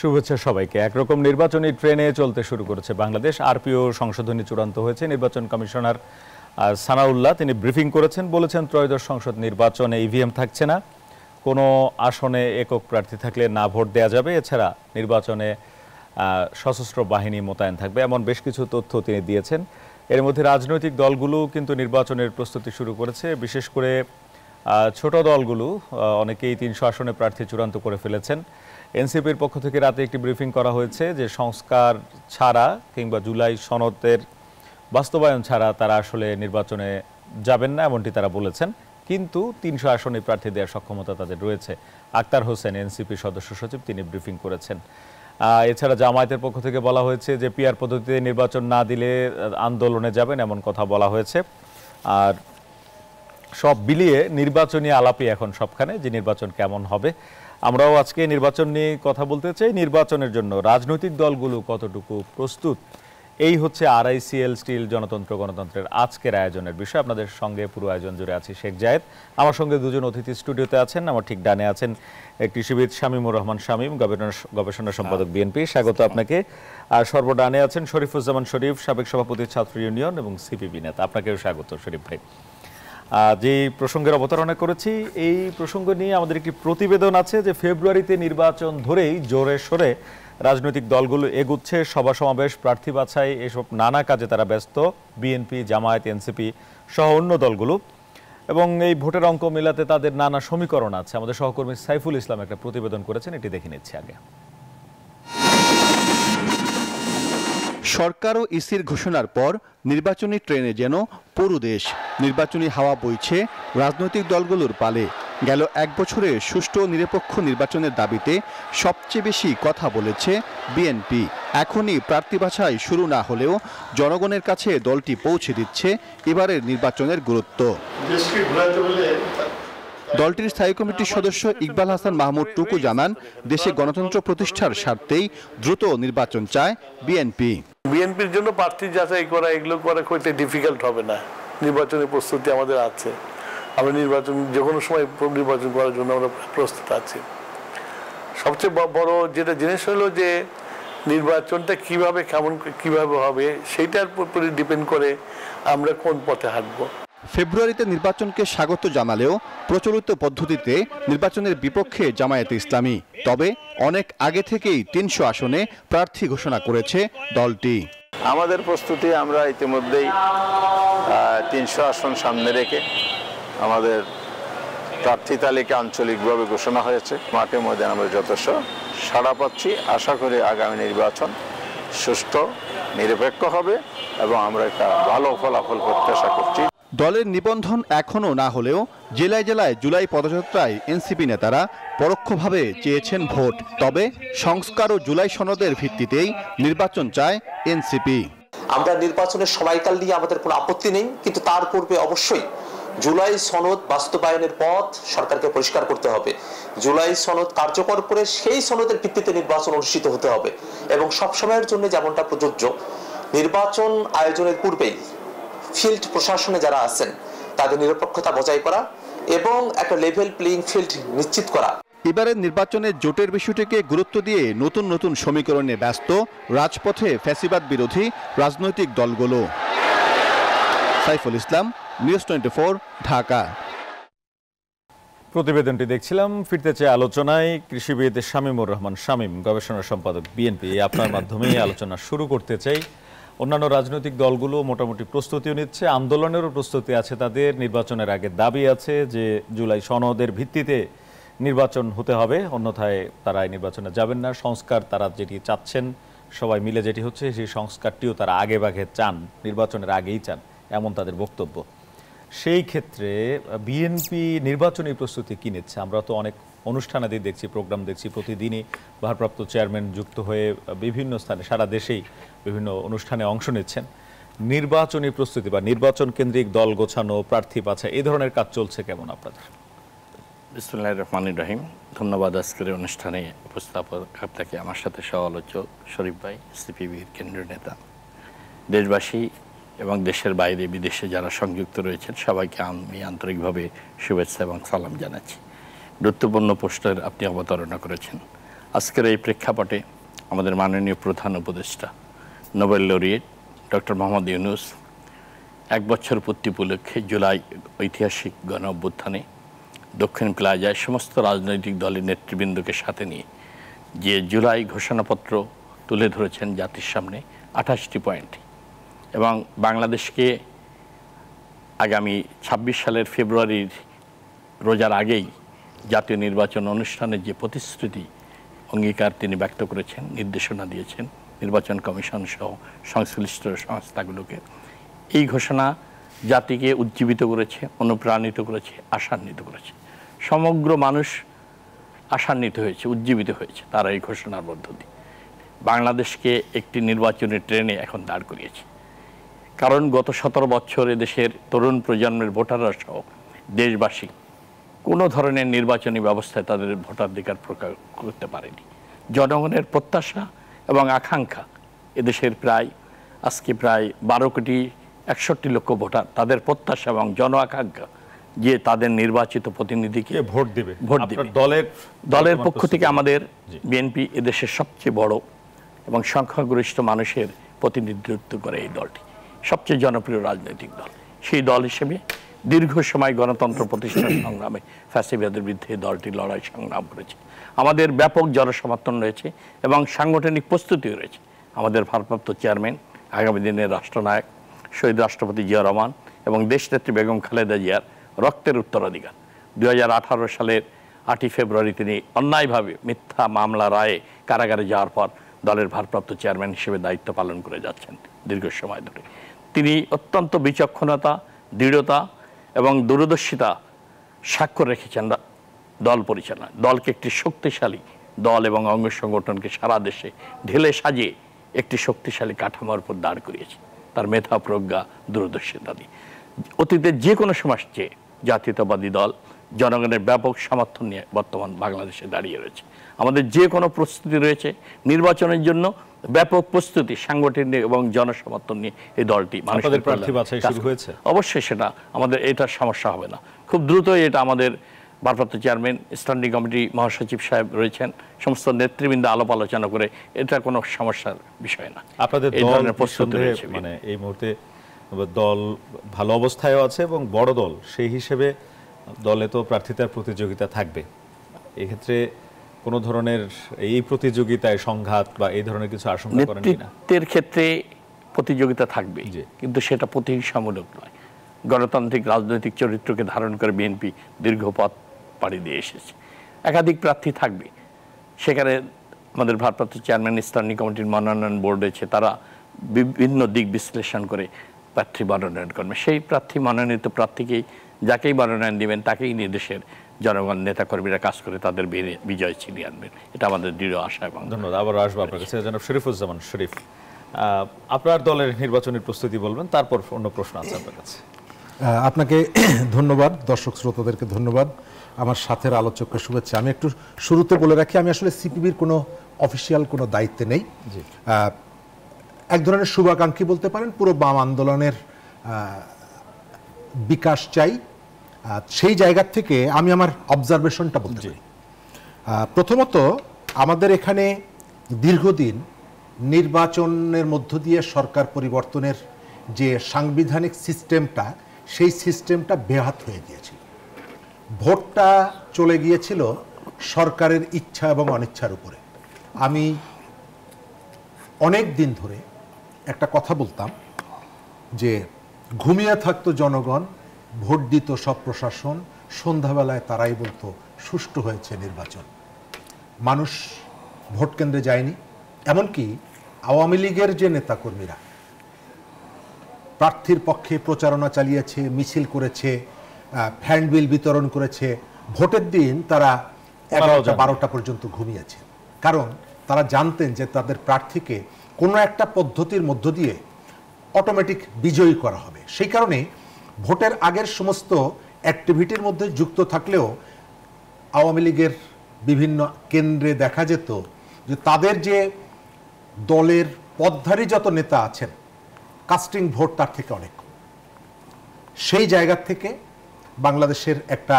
শুভেচ্ছা সবাইকে। একরকম নির্বাচনী ট্রেনে চলতে শুরু করেছে বাংলাদেশ। আরপিও সংশোধনী চূড়ান্ত হয়েছে। নির্বাচন কমিশনার সানাউল্লাহ তিনি ব্রিফিং করেছেন, বলেছেন ত্রয়োদশ সংসদ নির্বাচনে ইভিএম থাকছে না, কোনো আসনে একক প্রার্থী থাকলে না ভোট দেওয়া যাবে, এছাড়া নির্বাচনে সশস্ত্র বাহিনী মোতায়েন থাকবে, এমন বেশ কিছু তথ্য তিনি দিয়েছেন। এর মধ্যে রাজনৈতিক দলগুলো কিন্তু নির্বাচনের প্রস্তুতি শুরু করেছে। বিশেষ করে ছোট দলগুলো অনেকেই 300 আসনে প্রার্থী চূড়ান্ত করে ফেলেছেন। এনসিপির পক্ষ থেকে রাতে একটি ব্রিফিং করা হয়েছে যে সংস্কার ছাড়া কিংবা জুলাই সনদের বাস্তবায়ন ছাড়া তারা আসলে নির্বাচনে যাবেন না, এমনটি তারা বলেছেন। কিন্তু 300 আসনে প্রার্থী দেওয়ার সক্ষমতা তাদের রয়েছে। আক্তার হোসেন এনসিপি সদস্য সচিব তিনি ব্রিফিং করেছেন। এছাড়া জামায়াতের পক্ষ থেকে বলা হয়েছে যে পিআর পদ্ধতিতে নির্বাচন না দিলে আন্দোলনে যাবেন, এমন কথা বলা হয়েছে। আর সব বিলিয়ে নির্বাচনী আলাপই এখন সবখানে, যে নির্বাচন কেমন হবে। আমরাও আজকে নির্বাচন নিয়ে কথা বলতে চাই। নির্বাচনের জন্য রাজনৈতিক দলগুলো কতটুকু প্রস্তুত, এই হচ্ছে আরআইসিএল স্টিল জনতন্ত্র গণতন্ত্রের আজকের আয়োজনের বিষয়। আপনাদের সঙ্গে পুরো আয়োজন জুড়ে আছি শেখ জায়েদ। আমার সঙ্গে দুজন অতিথি স্টুডিওতে আছেন। আমার ঠিক ডানে আছেন কৃষিবিদ শামীমুর রহমান শামীম, গবেষণা সম্পাদক বিএনপি, স্বাগত আপনাকে। আর সর্বডানে আছেন শরীফুজ্জামান শরীফ, সাবেক সভাপতি ছাত্র ইউনিয়ন এবং সিপিবি নেতা। আপনাকেও স্বাগত শরীফ ভাই। যে প্রসঙ্গের অবতারণা করেছি, এই প্রসঙ্গ নিয়ে আমাদের একটি প্রতিবেদন আছে যে ফেব্রুয়ারিতে নির্বাচন ধরেই জোরে সোরে রাজনৈতিক দলগুলো এগুচ্ছে, সভা সমাবেশ, প্রার্থী বাছাই, এসব নানা কাজে তারা ব্যস্ত, বিএনপি, জামায়াত, এনসিপি সহ অন্য দলগুলো। এবং এই ভোটের অঙ্ক মেলাতে তাদের নানা সমীকরণ আছে। আমাদের সহকর্মী সাইফুল ইসলাম একটা প্রতিবেদন করেছেন, এটি দেখে নিচ্ছি আগে। সরকার ও ইসির ঘোষণার পর নির্বাচনী ট্রেনে যেন পুরো দেশ। নির্বাচনী হাওয়া বইছে রাজনৈতিক দলগুলোর পালে। গেল এক বছরে সুষ্ঠু নিরপেক্ষ নির্বাচনের দাবিতে সবচেয়ে বেশি কথা বলেছে বিএনপি। এখনই প্রার্থী বাছাই শুরু না হলেও জনগণের কাছে দলটি পৌঁছে দিচ্ছে এবারের নির্বাচনের গুরুত্ব। দলটির স্থায়ী কমিটির সদস্য ইকবাল হাসান মাহমুদ টুকু জানান, দেশে গণতন্ত্র প্রতিষ্ঠার স্বার্থেই দ্রুত নির্বাচন চায় বিএনপি। বিএনপির জন্য প্রার্থী যাচাই করা, এগুলো করা হইতে ডিফিকাল্ট হবে না। নির্বাচনের প্রস্তুতি আমাদের আছে। আমরা নির্বাচন যে কোনো সময় নির্বাচন করার জন্য আমরা প্রস্তুত আছি। সবচেয়ে বড় যেটা জিনিস হলো যে নির্বাচনটা কিভাবে হবে সেইটার উপরে ডিপেন্ড করে আমরা কোন পথে হাঁটবো। ফেব্রুয়ারিতে নির্বাচনকে স্বাগত জানালেও প্রচলিত পদ্ধতিতে নির্বাচনের বিপক্ষে জামায়াতে ইসলামী। তবে অনেক আগে থেকেই 300 আসনে প্রার্থী ঘোষণা করেছে দলটি। আমাদের প্রস্তুতি আমরা ইতিমধ্যেই 300 আসন সামনে রেখে আমাদের প্রার্থী তালিকা আঞ্চলিকভাবে ঘোষণা হয়েছে। মাঠে ময়দানে আমরা যথেষ্ট সাড়া পাচ্ছি। আশা করি আগামী নির্বাচন সুষ্ঠু নিরপেক্ষ হবে এবং আমরা একটা ভালো ফলাফল প্রত্যাশা করছি। দলের নিবন্ধন এখনও না হলেও জেলায় জেলায় জুলাই পদযাত্রায় এনসিপি নেতারা পরোক্ষভাবে চেয়েছেন ভোট। তবে সংস্কার ও জুলাই সনদের ভিত্তিতেই নির্বাচন চায় এনসিপি। আমরা নির্বাচনের সময়কাল নিয়ে আমাদের কোনো আপত্তি নেই, কিন্তু তার পূর্বে অবশ্যই জুলাই সনদ বাস্তবায়নের পথ সরকারকে পরিষ্কার করতে হবে। জুলাই সনদ কার্যকর করে সেই সনদের ভিত্তিতে নির্বাচন অনুষ্ঠিত হতে হবে এবং সবসময়ের জন্য যেমনটা প্রযোজ্য, নির্বাচন আয়োজনের পূর্বেই ফিল্ড প্রশাসনে যারা আছেন তাদের নিরপেক্ষতা বজায় করা এবং একটা লেভেল প্লেইং ফিল্ড নিশ্চিত করা। এবারের নির্বাচনে জোটের বিষয়টিকে গুরুত্ব দিয়ে নতুন নতুন সমীকরণে ব্যস্ত রাজপথে ফ্যাসিবাদ বিরোধী রাজনৈতিক দলগুলো। সাইফুল ইসলাম, নিউজ 24, ঢাকা। প্রতিবেদনটি দেখছিলাম। ফিরতে চাই আলোচনায়। কৃষিবিদ শামীমুর রহমান শামীম, গবেষণা সম্পাদক বিএনপি, আপনার মাধ্যমেই আলোচনা শুরু করতে চাই। অন্যান্য রাজনৈতিক দলগুলো মোটামুটি প্রস্তুতিও নিচ্ছে, আন্দোলনেরও প্রস্তুতি আছে তাদের। নির্বাচনের আগে দাবি আছে যে জুলাই সনদের ভিত্তিতে নির্বাচন হতে হবে, অন্যথায় তারা নির্বাচনে যাবেন না। সংস্কার তারা যেটি চাচ্ছেন, সবাই মিলে যেটি হচ্ছে, সেই সংস্কারটিও তারা আগে বাগে চান, নির্বাচনের আগেই চান, এমন তাদের বক্তব্য। সেই ক্ষেত্রে বিএনপি নির্বাচনী প্রস্তুতি কী নিচ্ছে? আমরা তো অনেক অনুষ্ঠানাদি দেখছি, প্রোগ্রাম দেখছি, প্রতিদিনই ভারপ্রাপ্ত চেয়ারম্যান যুক্ত হয়ে বিভিন্ন স্থানে সারা দেশেই বিভিন্ন অনুষ্ঠানে অংশ নিচ্ছেন। নির্বাচনী প্রস্তুতি বা নির্বাচন কেন্দ্রিক দল গোছানো, প্রার্থী বাছাই, এই ধরনের কাজ চলছে কেমন আপনাদের? বিসমিল্লাহির রহমানির রহিম। ধন্যবাদ আজকের অনুষ্ঠানে উপস্থাপক আপনাকে, আমার সাথে সহ আলোচক শরীফ ভাই, সিপিবির কেন্দ্রীয় নেতা। দেশবাসী এবং দেশের বাইরে বিদেশে যারা সংযুক্ত রয়েছেন সবাইকে আমি আন্তরিকভাবে শুভেচ্ছা এবং সালাম জানাচ্ছি। গুরুত্বপূর্ণ পোস্টার আপনি অবতারণা করেছেন। আজকের এই প্রেক্ষাপটে আমাদের মাননীয় প্রধান উপদেষ্টা Nobel laureate doctor Mohammad Yunus 1 বছর পূর্তি উপলক্ষে জুলাই ঐতিহাসিক গণ অভ্যুত্থানে দক্ষিণ প্লাজায় সমস্ত রাজনৈতিক দলের নেতৃবৃন্দকে সাথে নিয়ে যে জুলাই ঘোষণাপত্র তুলে ধরেছেন জাতির সামনে 28টি পয়েন্ট, এবং বাংলাদেশকে আগামী 26 সালের ফেব্রুয়ারির রোজার আগেই জাতীয় নির্বাচন অনুষ্ঠানের যে প্রতিশ্রুতি অঙ্গীকার তিনি ব্যক্ত করেছেন, নির্দেশনা দিয়েছেন নির্বাচন কমিশন সহ সংশ্লিষ্ট সংস্থাগুলোকে, এই ঘোষণা জাতিকে উজ্জীবিত করেছে, অনুপ্রাণিত করেছে, আশান্বিত করেছে। সমগ্র মানুষ আশান্বিত হয়েছে, উজ্জীবিত হয়েছে তারা এই ঘোষণার মধ্য দিয়ে। বাংলাদেশকে একটি নির্বাচনী ট্রেনে এখন দাঁড় করিয়েছে, কারণ গত 17 বছর দেশের তরুণ প্রজন্মের ভোটাররা সহ দেশবাসী কোনো ধরনের নির্বাচনী ব্যবস্থায় তাদের ভোটাধিকার প্রকাশ করতে পারেনি। জনগণের প্রত্যাশা এবং আকাঙ্ক্ষা, এদেশের আজকে প্রায় 12,61,00,000 ভোটার, তাদের প্রত্যাশা এবং জন আকাঙ্ক্ষা যে তাদের নির্বাচিত প্রতিনিধিকে ভোট দিবে। দলের পক্ষ থেকে আমাদের বিএনপি এদেশের সবচেয়ে বড় এবং সংখ্যাগরিষ্ঠ মানুষের প্রতিনিধিত্ব করে এই দলটি, সবচেয়ে জনপ্রিয় রাজনৈতিক দল। সেই দল হিসেবে দীর্ঘ সময় গণতন্ত্র প্রতিষ্ঠার সংগ্রামে ফ্যাসিবাদের বিরুদ্ধে দলটি লড়াই সংগ্রাম করেছে। আমাদের ব্যাপক জনসমর্থন রয়েছে এবং সাংগঠনিক প্রস্তুতিও রয়েছে। আমাদের ভারপ্রাপ্ত চেয়ারম্যান, আগামী দিনের রাষ্ট্রনায়ক শহীদ রাষ্ট্রপতি জিয়া রহমান এবং দেশনেত্রী বেগম খালেদা জিয়ার রক্তের উত্তরাধিকার 2018 সালের 8ই ফেব্রুয়ারি তিনি অন্যায়ভাবে মিথ্যা মামলা রায়ে কারাগারে যাওয়ার পর দলের ভারপ্রাপ্ত চেয়ারম্যান হিসেবে দায়িত্ব পালন করে যাচ্ছেন দীর্ঘ সময় ধরে। তিনি অত্যন্ত বিচক্ষণতা, দৃঢ়তা এবং দূরদর্শিতা স্বাক্ষর রেখেছেন দল পরিচালনায়। দলকে একটি শক্তিশালী দল এবং অঙ্গ সংগঠনকে সারা দেশে ঢেলে সাজিয়ে একটি শক্তিশালী কাঠামোর উপর দাঁড় করিয়েছে তার মেধা, প্রজ্ঞা, দূরদর্শিতা দিয়ে। অতীতের যে কোনো সময় চেয়ে জাতীয়তাবাদী দল জনগণের ব্যাপক সমর্থন নিয়ে বর্তমান বাংলাদেশে দাঁড়িয়ে রয়েছে। আমাদের যে কোনো প্রস্তুতি রয়েছে নির্বাচনের জন্য, ব্যাপক প্রস্তুতি, সাংগঠনিক এবং জনসমর্থন নিয়ে এই দলটি মানুষের প্রার্থী বাছাই শুরু হয়েছে। অবশ্যই সেটা আমাদের এটার সমস্যা হবে না, খুব দ্রুতই এটা আমাদের ভারপ্রাপ্ত চেয়ারম্যান, স্ট্যান্ডিং কমিটি মহাসচিব সাহেব রয়েছেন, সমস্ত নেতৃবৃন্দ আলাপ আলোচনা করে এটা কোনো সমস্যার বিষয় না। আপনাদের এই ধরনের প্রস্তুতি রয়েছে। মানে এই মুহূর্তে দল ভালো অবস্থায়ও আছে এবং বড় দল, সেই হিসেবে দলে তো প্রার্থিতার প্রতিযোগিতা থাকবে। এক্ষেত্রে কোনো ধরনের এই প্রতিযোগিতায় সংঘাত বা এই ধরনের কিছু আশঙ্কা করেন কিনা? নেতৃত্বের ক্ষেত্রে প্রতিযোগিতা থাকবে, কিন্তু সেটা প্রতিহিংসামূলক নয়। গণতান্ত্রিক রাজনৈতিক চরিত্রকে ধারণ করে বিএনপি দীর্ঘ পথ পাড়ি দিয়ে এসেছে। একাধিক প্রার্থী থাকবে, সেখানে আমাদের ভারপ্রাপ্ত চেয়ারম্যান, স্ট্যান্ডিং কমিটির মনোনয়ন বোর্ড রয়েছে, তারা বিভিন্ন দিক বিশ্লেষণ করে প্রার্থী মনোনয়ন করবে। সেই প্রার্থী, মনোনীত প্রার্থীকেই, যাকেই মনোনয়ন দিবেন তাকেই নিয়ে দেশের জনগণ, নেতাকর্মীরা কাজ করে তাদের বিজয় ছিনিয়ে আনবেন, এটা আমাদের দৃঢ় আশা। এবং ধন্যবাদ। আবার আসবো আপনার কাছে। জনাব শরীফুজ্জামান শরীফ, আপনার দলের নির্বাচনী প্রস্তুতি বলবেন, তারপর অন্য প্রশ্ন আছে আপনার কাছে। আপনাকে ধন্যবাদ, দর্শক শ্রোতাদেরকে ধন্যবাদ, আমার সাথের আলোচককে শুভেচ্ছা। আমি একটু শুরুতে বলে রাখি, আমি আসলে সিপিবির কোনো অফিসিয়াল কোনো দায়িত্বে নেই, এক ধরনের শুভাকাঙ্ক্ষী বলতে পারেন। পুরো বাম আন্দোলনের বিকাশ চাই, সেই জায়গা থেকে আমি আমার অবজারভেশনটা বলতে চাই। প্রথমত, আমাদের এখানে দীর্ঘদিন নির্বাচনের মধ্য দিয়ে সরকার পরিবর্তনের যে সাংবিধানিক সিস্টেমটা, সেই সিস্টেমটা ব্যাহত হয়ে গিয়েছিল। ভোটটা চলে গিয়েছিল সরকারের ইচ্ছা এবং অনিচ্ছার উপরে। আমি অনেক দিন ধরে একটা কথা বলতাম যে ঘুমিয়ে থাকতো জনগণ, ভোট দিত সব প্রশাসন, সন্ধ্যাবেলায় তারাই বলতো সুষ্ঠু হয়েছে নির্বাচন। মানুষ ভোট কেন্দ্রে যায়নি, এমনকি আওয়ামী লীগের যে নেতাকর্মীরা প্রার্থীর পক্ষে প্রচারণা চালিয়েছে, মিছিল করেছে, হ্যান্ডবিল বিতরণ করেছে, ভোটের দিন তারা 11টা-12টা পর্যন্ত ঘুমিয়েছে। কারণ তারা জানতেন যে তাদের প্রার্থীকে কোনো একটা পদ্ধতির মধ্য দিয়ে অটোমেটিক বিজয়ী করা হবে। সেই কারণে ভোটের আগের সমস্ত অ্যাক্টিভিটির মধ্যে যুক্ত থাকলেও আওয়ামী লীগের বিভিন্ন কেন্দ্রে দেখা যেত যে তাদের যে দলের পদধারী যত নেতা আছেন, কাস্টিং ভোট তার থেকে অনেক কম। সেই জায়গা থেকে বাংলাদেশের একটা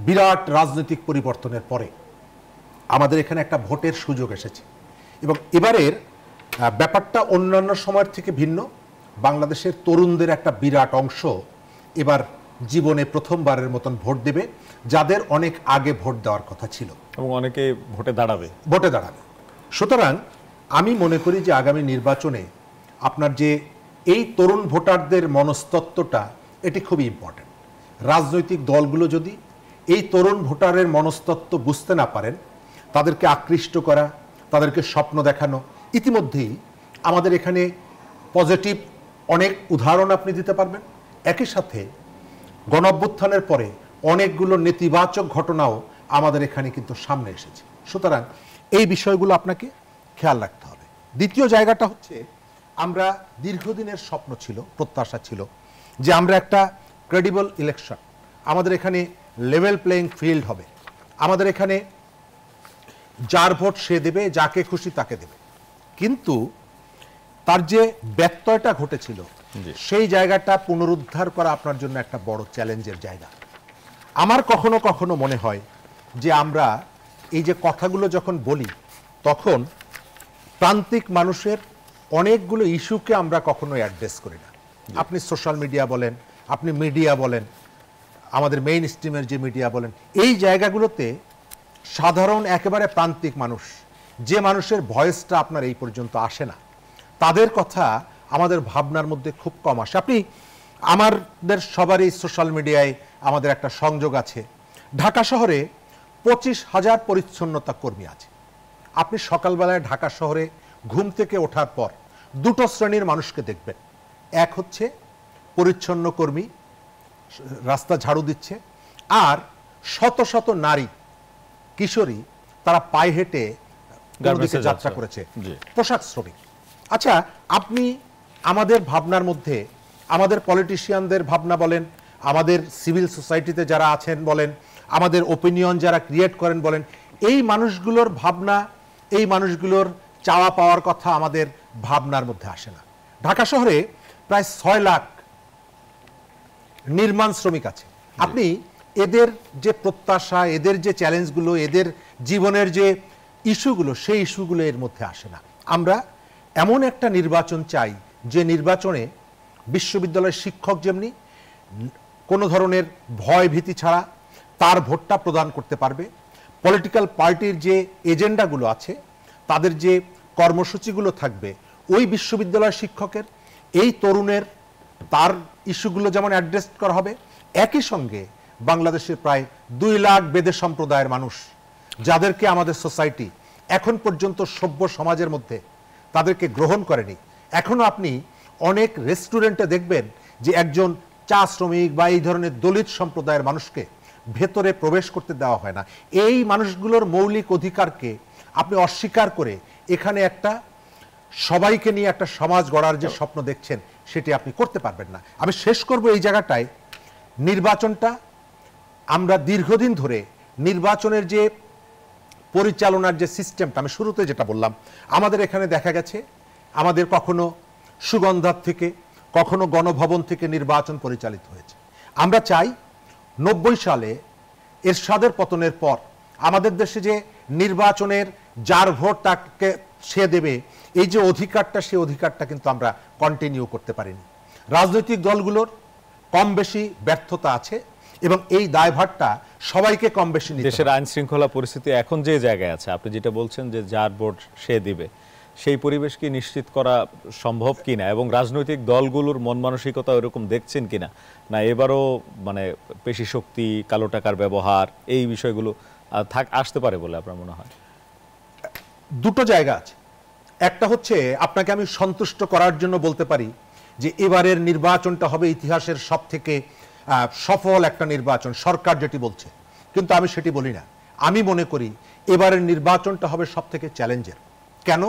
বিরাট রাজনৈতিক পরিবর্তনের পরে আমাদের এখানে একটা ভোটের সুযোগ এসেছে এবং এবারের ব্যাপারটা অন্যান্য সময়ের থেকে ভিন্ন। বাংলাদেশের তরুণদের একটা বিরাট অংশ এবার জীবনে প্রথমবারের মতন ভোট দেবে, যাদের অনেক আগে ভোট দেওয়ার কথা ছিল এবং অনেকে ভোটে দাঁড়াবে। সুতরাং আমি মনে করি যে আগামী নির্বাচনে আপনার যে এই তরুণ ভোটারদের মনস্তত্ত্বটা এটি খুবই ইম্পর্টেন্ট। রাজনৈতিক দলগুলো যদি এই তরুণ ভোটারের মনস্তত্ত্ব বুঝতে না পারেন, তাদেরকে আকৃষ্ট করা, তাদেরকে স্বপ্ন দেখানো, ইতিমধ্যেই আমাদের এখানে পজিটিভ অনেক উদাহরণ আপনি দিতে পারবেন। একই সাথে গণঅভ্যুত্থানের পরে অনেকগুলো নেতিবাচক ঘটনাও আমাদের এখানে কিন্তু সামনে এসেছে। সুতরাং এই বিষয়গুলো আপনাকে খেয়াল রাখতে হবে। দ্বিতীয় জায়গাটা হচ্ছে, আমরা দীর্ঘদিনের স্বপ্ন ছিল, প্রত্যাশা ছিল যে আমরা একটা ক্রেডিবল ইলেকশন, আমাদের এখানে লেভেল প্লেইং ফিল্ড হবে, আমাদের এখানে যার ভোট সে দেবে, যাকে খুশি তাকে দেবে। কিন্তু তার যে ব্যত্যয়টা ঘটেছিল সেই জায়গাটা পুনরুদ্ধার করা আপনার জন্য একটা বড় চ্যালেঞ্জের জায়গা। আমার কখনো কখনো মনে হয় যে আমরা এই যে কথাগুলো যখন বলি, তখন প্রান্তিক মানুষের অনেকগুলো ইস্যুকে আমরা কখনো অ্যাড্রেস করি না। আপনি সোশ্যাল মিডিয়া বলেন, আপনি মিডিয়া বলেন, আমাদের মেইন স্ট্রিমের যে মিডিয়া বলেন, এই জায়গাগুলোতে সাধারণ একেবারে প্রান্তিক মানুষ, যে মানুষের ভয়েসটা আপনার এই পর্যন্ত আসে না, তাদের কথা আমাদের ভাবনার মধ্যে খুব কম আসে। আপনি আমাদের সবারই সোশ্যাল মিডিয়ায় আমাদের একটা সংযোগ আছে। ঢাকা শহরে 25,000 পরিচ্ছন্নতা কর্মী আছে। আপনি সকালবেলায় ঢাকা শহরে ঘুম থেকে ওঠার পর দুটো শ্রেণীর মানুষকে দেখবেন। এক হচ্ছে পরিচ্ছন্ন কর্মী, রাস্তা ঝাড়ু দিচ্ছে, আর শত শত নারী কিশোরী তারা পায়ে হেঁটে যাত্রা করেছে, পোশাক শ্রমিক। আচ্ছা, আপনি আমাদের ভাবনার মধ্যে, আমাদের পলিটিশিয়ানদের ভাবনা বলেন, আমাদের সিভিল সোসাইটিতে যারা আছেন বলেন, আমাদের ওপিনিয়ন যারা ক্রিয়েট করেন বলেন, এই মানুষগুলোর ভাবনা, এই মানুষগুলোর চাওয়া পাওয়ার কথা আমাদের ভাবনার মধ্যে আসে না। ঢাকা শহরে প্রায় 6 লাখ নির্মাণ শ্রমিক আছে। আপনি এদের যে প্রত্যাশা, এদের যে চ্যালেঞ্জগুলো, এদের জীবনের যে ইস্যুগুলো, সেই ইস্যুগুলো এর মধ্যে আসে না। আমরা এমন একটা নির্বাচন চাই যে নির্বাচনে বিশ্ববিদ্যালয়ের শিক্ষক যেমনি কোনো ধরনের ভয় ভীতি ছাড়া তার ভোটটা প্রদান করতে পারবে, পলিটিক্যাল পার্টির যে এজেন্ডাগুলো আছে, তাদের যে কর্মসূচিগুলো থাকবে, ওই বিশ্ববিদ্যালয়ের শিক্ষকের, এই তরুণের, তার ইস্যুগুলো যেমন অ্যাড্রেস করা হবে। একই সঙ্গে বাংলাদেশের প্রায় 2 লাখ বেদে সম্প্রদায়ের মানুষ, যাদেরকে আমাদের সোসাইটি এখন পর্যন্ত সভ্য সমাজের মধ্যে তাদেরকে গ্রহণ করেনি। এখনো আপনি অনেক রেস্টুরেন্টে দেখবেন যে একজন চা শ্রমিক বা এই ধরনের দলিত সম্প্রদায়ের মানুষকে ভেতরে প্রবেশ করতে দেওয়া হয় না। এই মানুষগুলোর মৌলিক অধিকারকে আপনি অস্বীকার করে এখানে একটা সবাইকে নিয়ে একটা সমাজ গড়ার যে স্বপ্ন দেখছেন, সেটি আপনি করতে পারবেন না। আমি শেষ করব এই জায়গাটায়, নির্বাচনটা আমরা দীর্ঘদিন ধরে নির্বাচনের যে পরিচালনার যে সিস্টেমটা, আমি শুরুতে যেটা বললাম, আমাদের এখানে দেখা গেছে আমাদের কখনো সুগন্ধার থেকে, কখনো গণভবন থেকে নির্বাচন পরিচালিত হয়েছে। আমরা চাই 90 সালে এরশাদের পতনের পর আমাদের দেশে যে নির্বাচনের যার ভোট তাকে সে দেবে, এই যে অধিকারটা, সেই অধিকারটা কিন্তু আমরা কন্টিনিউ করতে পারিনি। রাজনৈতিক দলগুলোর কম বেশি ব্যর্থতা আছে এবং এই দায়ভারটা সবাইকে কম বেশি নিতে হবে। দেশের আইন শৃঙ্খলা পরিস্থিতি এখন যে জায়গায় আছে, আপনি যেটা বলছেন যে যার ভোট সে দিবে, সেই পরিবেশ কি নিশ্চিত করা সম্ভব কিনা, এবং রাজনৈতিক দলগুলোর মন মানসিকতা এরকম দেখছেন কিনা, না এবারও মানে পেশি শক্তি, কালো টাকার ব্যবহার, এই বিষয়গুলো আসতে পারে বলে আপনার মনে হয়? দুটো জায়গা আছে। একটা হচ্ছে, আপনাকে আমি সন্তুষ্ট করার জন্য বলতে পারি যে এবারের নির্বাচনটা হবে ইতিহাসের সবথেকে সফল একটা নির্বাচন, সরকার যেটি বলছে, কিন্তু আমি সেটি বলি না। আমি মনে করি এবারের নির্বাচনটা হবে সবথেকে চ্যালেঞ্জের। কেন?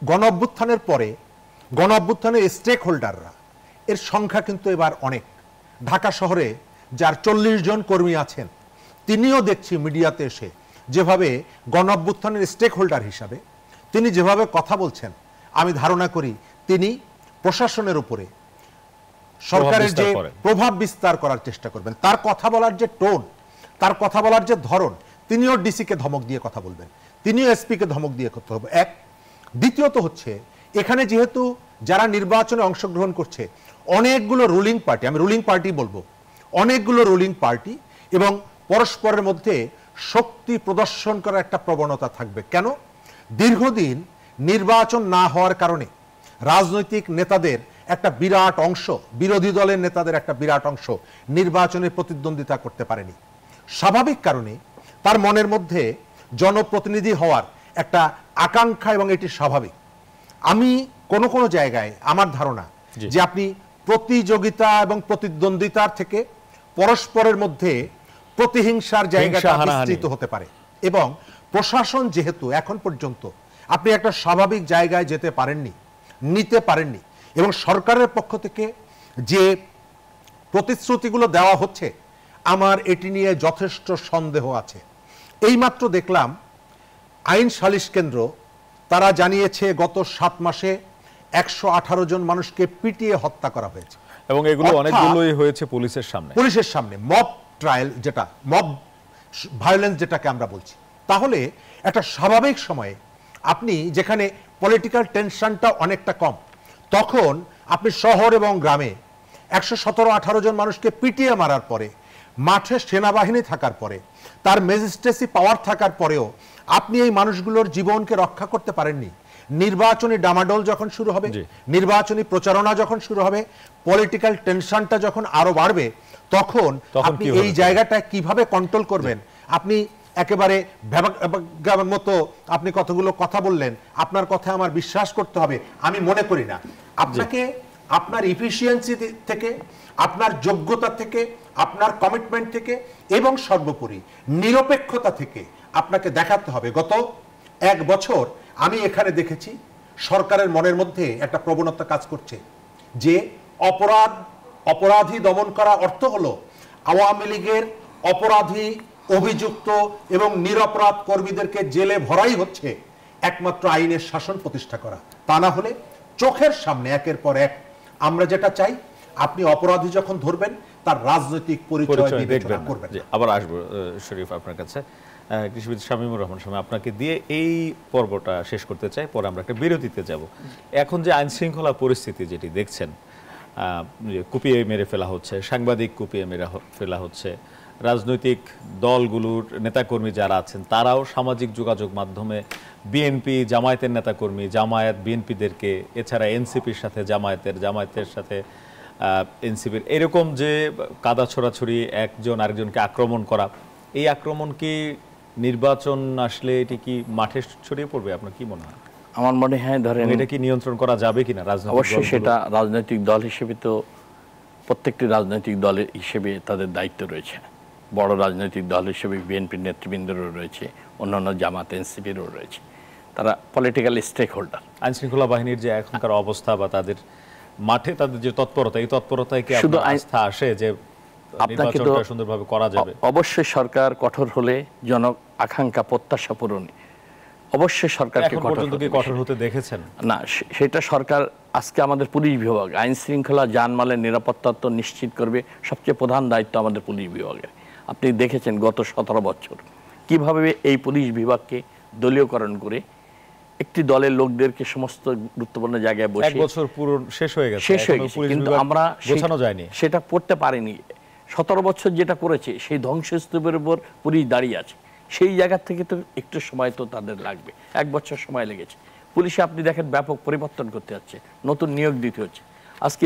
গণ অভ্যুত্থানের পরে গণ অভ্যুত্থানের স্টেক হোল্ডাররা এর সংখ্যা কিন্তু এবার অনেক। ঢাকা শহরে যার 40 জন কর্মী আছেন, তিনিও দেখছি মিডিয়াতে এসে যেভাবে গণ অভ্যুত্থানের স্টেক হোল্ডার হিসাবে তিনি যেভাবে কথা বলছেন, আমি ধারণা করি তিনি প্রশাসনের উপরে, সরকারের যে প্রভাব বিস্তার করার চেষ্টা করবেন। তার কথা বলার যে টোন, তার কথা বলার যে ধরন, তিনিও ডিসিকে ধমক দিয়ে কথা বলবেন, তিনিও এসপিকে ধমক দিয়ে কথা বলবেন। এক, দ্বিতীয়ত হচ্ছে এখানে যেহেতু যারা নির্বাচনে অংশগ্রহণ করছে অনেকগুলো রুলিং পার্টি, আমি রুলিং পার্টি বলবো, অনেকগুলো রুলিং পার্টি, এবং পরস্পরের মধ্যে শক্তি প্রদর্শন করার একটা প্রবণতা থাকবে। কেন? দীর্ঘদিন নির্বাচন না হওয়ার কারণে রাজনৈতিক নেতাদের একটা বিরাট অংশ, বিরোধী দলের নেতাদের একটা বিরাট অংশ নির্বাচনে প্রতিদ্বন্দ্বিতা করতে পারেনি। স্বাভাবিক কারণে তার মনের মধ্যে জনপ্রতিনিধি হওয়ার একটা আকাঙ্ক্ষা, এবং এটি স্বাভাবিক। আমি কোন কোন জায়গায় আমার ধারণা যে আপনি প্রতিযোগিতা এবং প্রতিদ্বন্দ্বিতার থেকে পরস্পরের মধ্যে প্রতিহিংসার জায়গাটা বিস্তৃত হতে পারে, এবং প্রশাসন যেহেতু এখন পর্যন্ত আপনি একটা স্বাভাবিক জায়গায় যেতে পারেননি, নিতে পারেননি, এবং সরকারের পক্ষ থেকে যে প্রতিশ্রুতিগুলো দেওয়া হচ্ছে আমার এটি নিয়ে যথেষ্ট সন্দেহ আছে। এইমাত্র দেখলাম আইন সালিশ কেন্দ্র তারা জানিয়েছে গত 7 মাসে 118 জন মানুষকে পিটিয়ে হত্যা করা হয়েছে, এবং এগুলো অনেকগুলোই হয়েছে পুলিশের সামনে, মব ট্রায়াল, যেটা মব ভায়োলেন্স যেটাকে আমরা বলছি। তাহলে একটা স্বাভাবিক সময়ে আপনি যেখানে পলিটিক্যাল টেনশনটা অনেকটা কম, তখন আপনি শহর এবং গ্রামে 117-18 জন মানুষকে পিটিয়ে মারার পরে, মাঠে সেনাবাহিনী থাকার পরে, তার ম্যাজিস্ট্রেসি পাওয়ার থাকার পরেও আপনি এই মানুষগুলোর জীবনকে রক্ষা করতে পারেননি। নির্বাচনী ডামাডোল যখন শুরু হবে, নির্বাচনী প্রচারণা যখন শুরু হবে, পলিটিক্যাল টেনশনটা যখন আরো বাড়বে, তখন আপনি এই জায়গাটা কিভাবে কন্ট্রোল করবেন? আপনি একেবারে মতো আপনি কতগুলো কথা বললেন, আপনার কথা আমার বিশ্বাস করতে হবে আমি মনে করি না। আপনাকে আপনার ইফিসিয়েন্সি থেকে, আপনার যোগ্যতা থেকে, আপনার কমিটমেন্ট থেকে, এবং সর্বোপরি নিরপেক্ষতা থেকে আপনাকে দেখাতে হবে। গত 1 বছর আমি এখানে দেখেছি সরকারের মনের মধ্যে একটা প্রবণতা কাজ করছে যে অপরাধী দমন করা অর্থ হলো আওয়ামী লীগের অপরাধী, অভিযুক্ত এবং নিরপরাধ কর্মীদেরকে জেলে ভরাই হচ্ছে একমাত্র আইনের শাসন প্রতিষ্ঠা করা। তা না হলে চোখের সামনে একের পর এক আমরা যেটা চাই, আপনি অপরাধী যখন ধরবেন তার রাজনৈতিক পরিচয় বিবেচনা করবেন। আবার আসবো শরীফ আপনার কাছে। কৃষিবিদ শামীমুর রহমান শামীম, আপনাকে দিয়ে এই পর্বটা শেষ করতে চাই, পরে আমরা একটা বিরতিতে যাব। এখন যে আইন শৃঙ্খলা পরিস্থিতি যেটি দেখছেন, কুপিয়ে মেরে ফেলা হচ্ছে, সাংবাদিক কুপিয়ে মেরে ফেলা হচ্ছে, রাজনৈতিক দলগুলোর নেতাকর্মী যারা আছেন তারাও সামাজিক যোগাযোগ মাধ্যমে বিএনপি, জামায়াতের নেতাকর্মী, জামায়াত বিএনপিদেরকে, এছাড়া এনসিপির সাথে জামায়াতের সাথে এনসিপির, এরকম যে কাদা ছোড়াছড়ি, একজন আরেকজনকে আক্রমণ করা, এই আক্রমণ কি নির্বাচন আসলে এটি কি মাঠে ছড়িয়ে পড়বে? আপনার কি মনে হয়? আমার মনে হয় ধরেন এটা কি নিয়ন্ত্রণ করা যাবে কিনা? অবশ্যই সেটা রাজনৈতিক দল হিসেবে তো প্রত্যেকটি রাজনৈতিক দলের হিসেবে তাদের দায়িত্ব রয়েছে। বড় রাজনৈতিক দল হিসেবে বিএনপির নেতৃবৃন্দেরও রয়েছে, অন্যান্য জামাত এনসিপিরও রয়েছে, তারা পলিটিক্যাল স্টেক হোল্ডার। আইন শৃঙ্খলা বাহিনীর যে এখনকার অবস্থা বা তাদের মাঠে তাদের যে তৎপরতা, এই তৎপরতায় কি শুধু আস্থা আসে যে আপনাকে তো সুন্দরভাবে করা যাবে? অবশ্যই সরকার কঠোর হলে জন আকাঙ্ক্ষা প্রত্যাশা পূরণে অবশ্যই সরকারকে কঠোর হতে দেখেছেন না, সেটা সরকার আজকে আমাদের পুলিশ বিভাগ আইন শৃঙ্খলা জানমালের নিরাপত্তা তো নিশ্চিত করবে, সবচেয়ে প্রধান দায়িত্ব আমাদের পুলিশ বিভাগের। আপনি দেখেছেন গত 17 বছর কিভাবে এই পুলিশ বিভাগকে দলীয়করণ করে একটি দলের লোকদেরকে সমস্ত গুরুত্বপূর্ণ জায়গায় বসে 1 বছর পুরো শেষ হয়ে গেছে, কিন্তু আমরা গোছানো যায়নি, সেটা করতে পারিনি। 17 বছর যেটা করেছে সেই ধ্বংসস্তূপের উপর পুলিশ দাঁড়িয়ে আছে, সেই জায়গা থেকে তো একটু সময় তো তাদের লাগবে। 1 বছর সময় লেগেছে। পুলিশে আপনি দেখেন ব্যাপক পরিবর্তন করতে হচ্ছে, নতুন নিয়োগ দিতে হচ্ছে। আজকে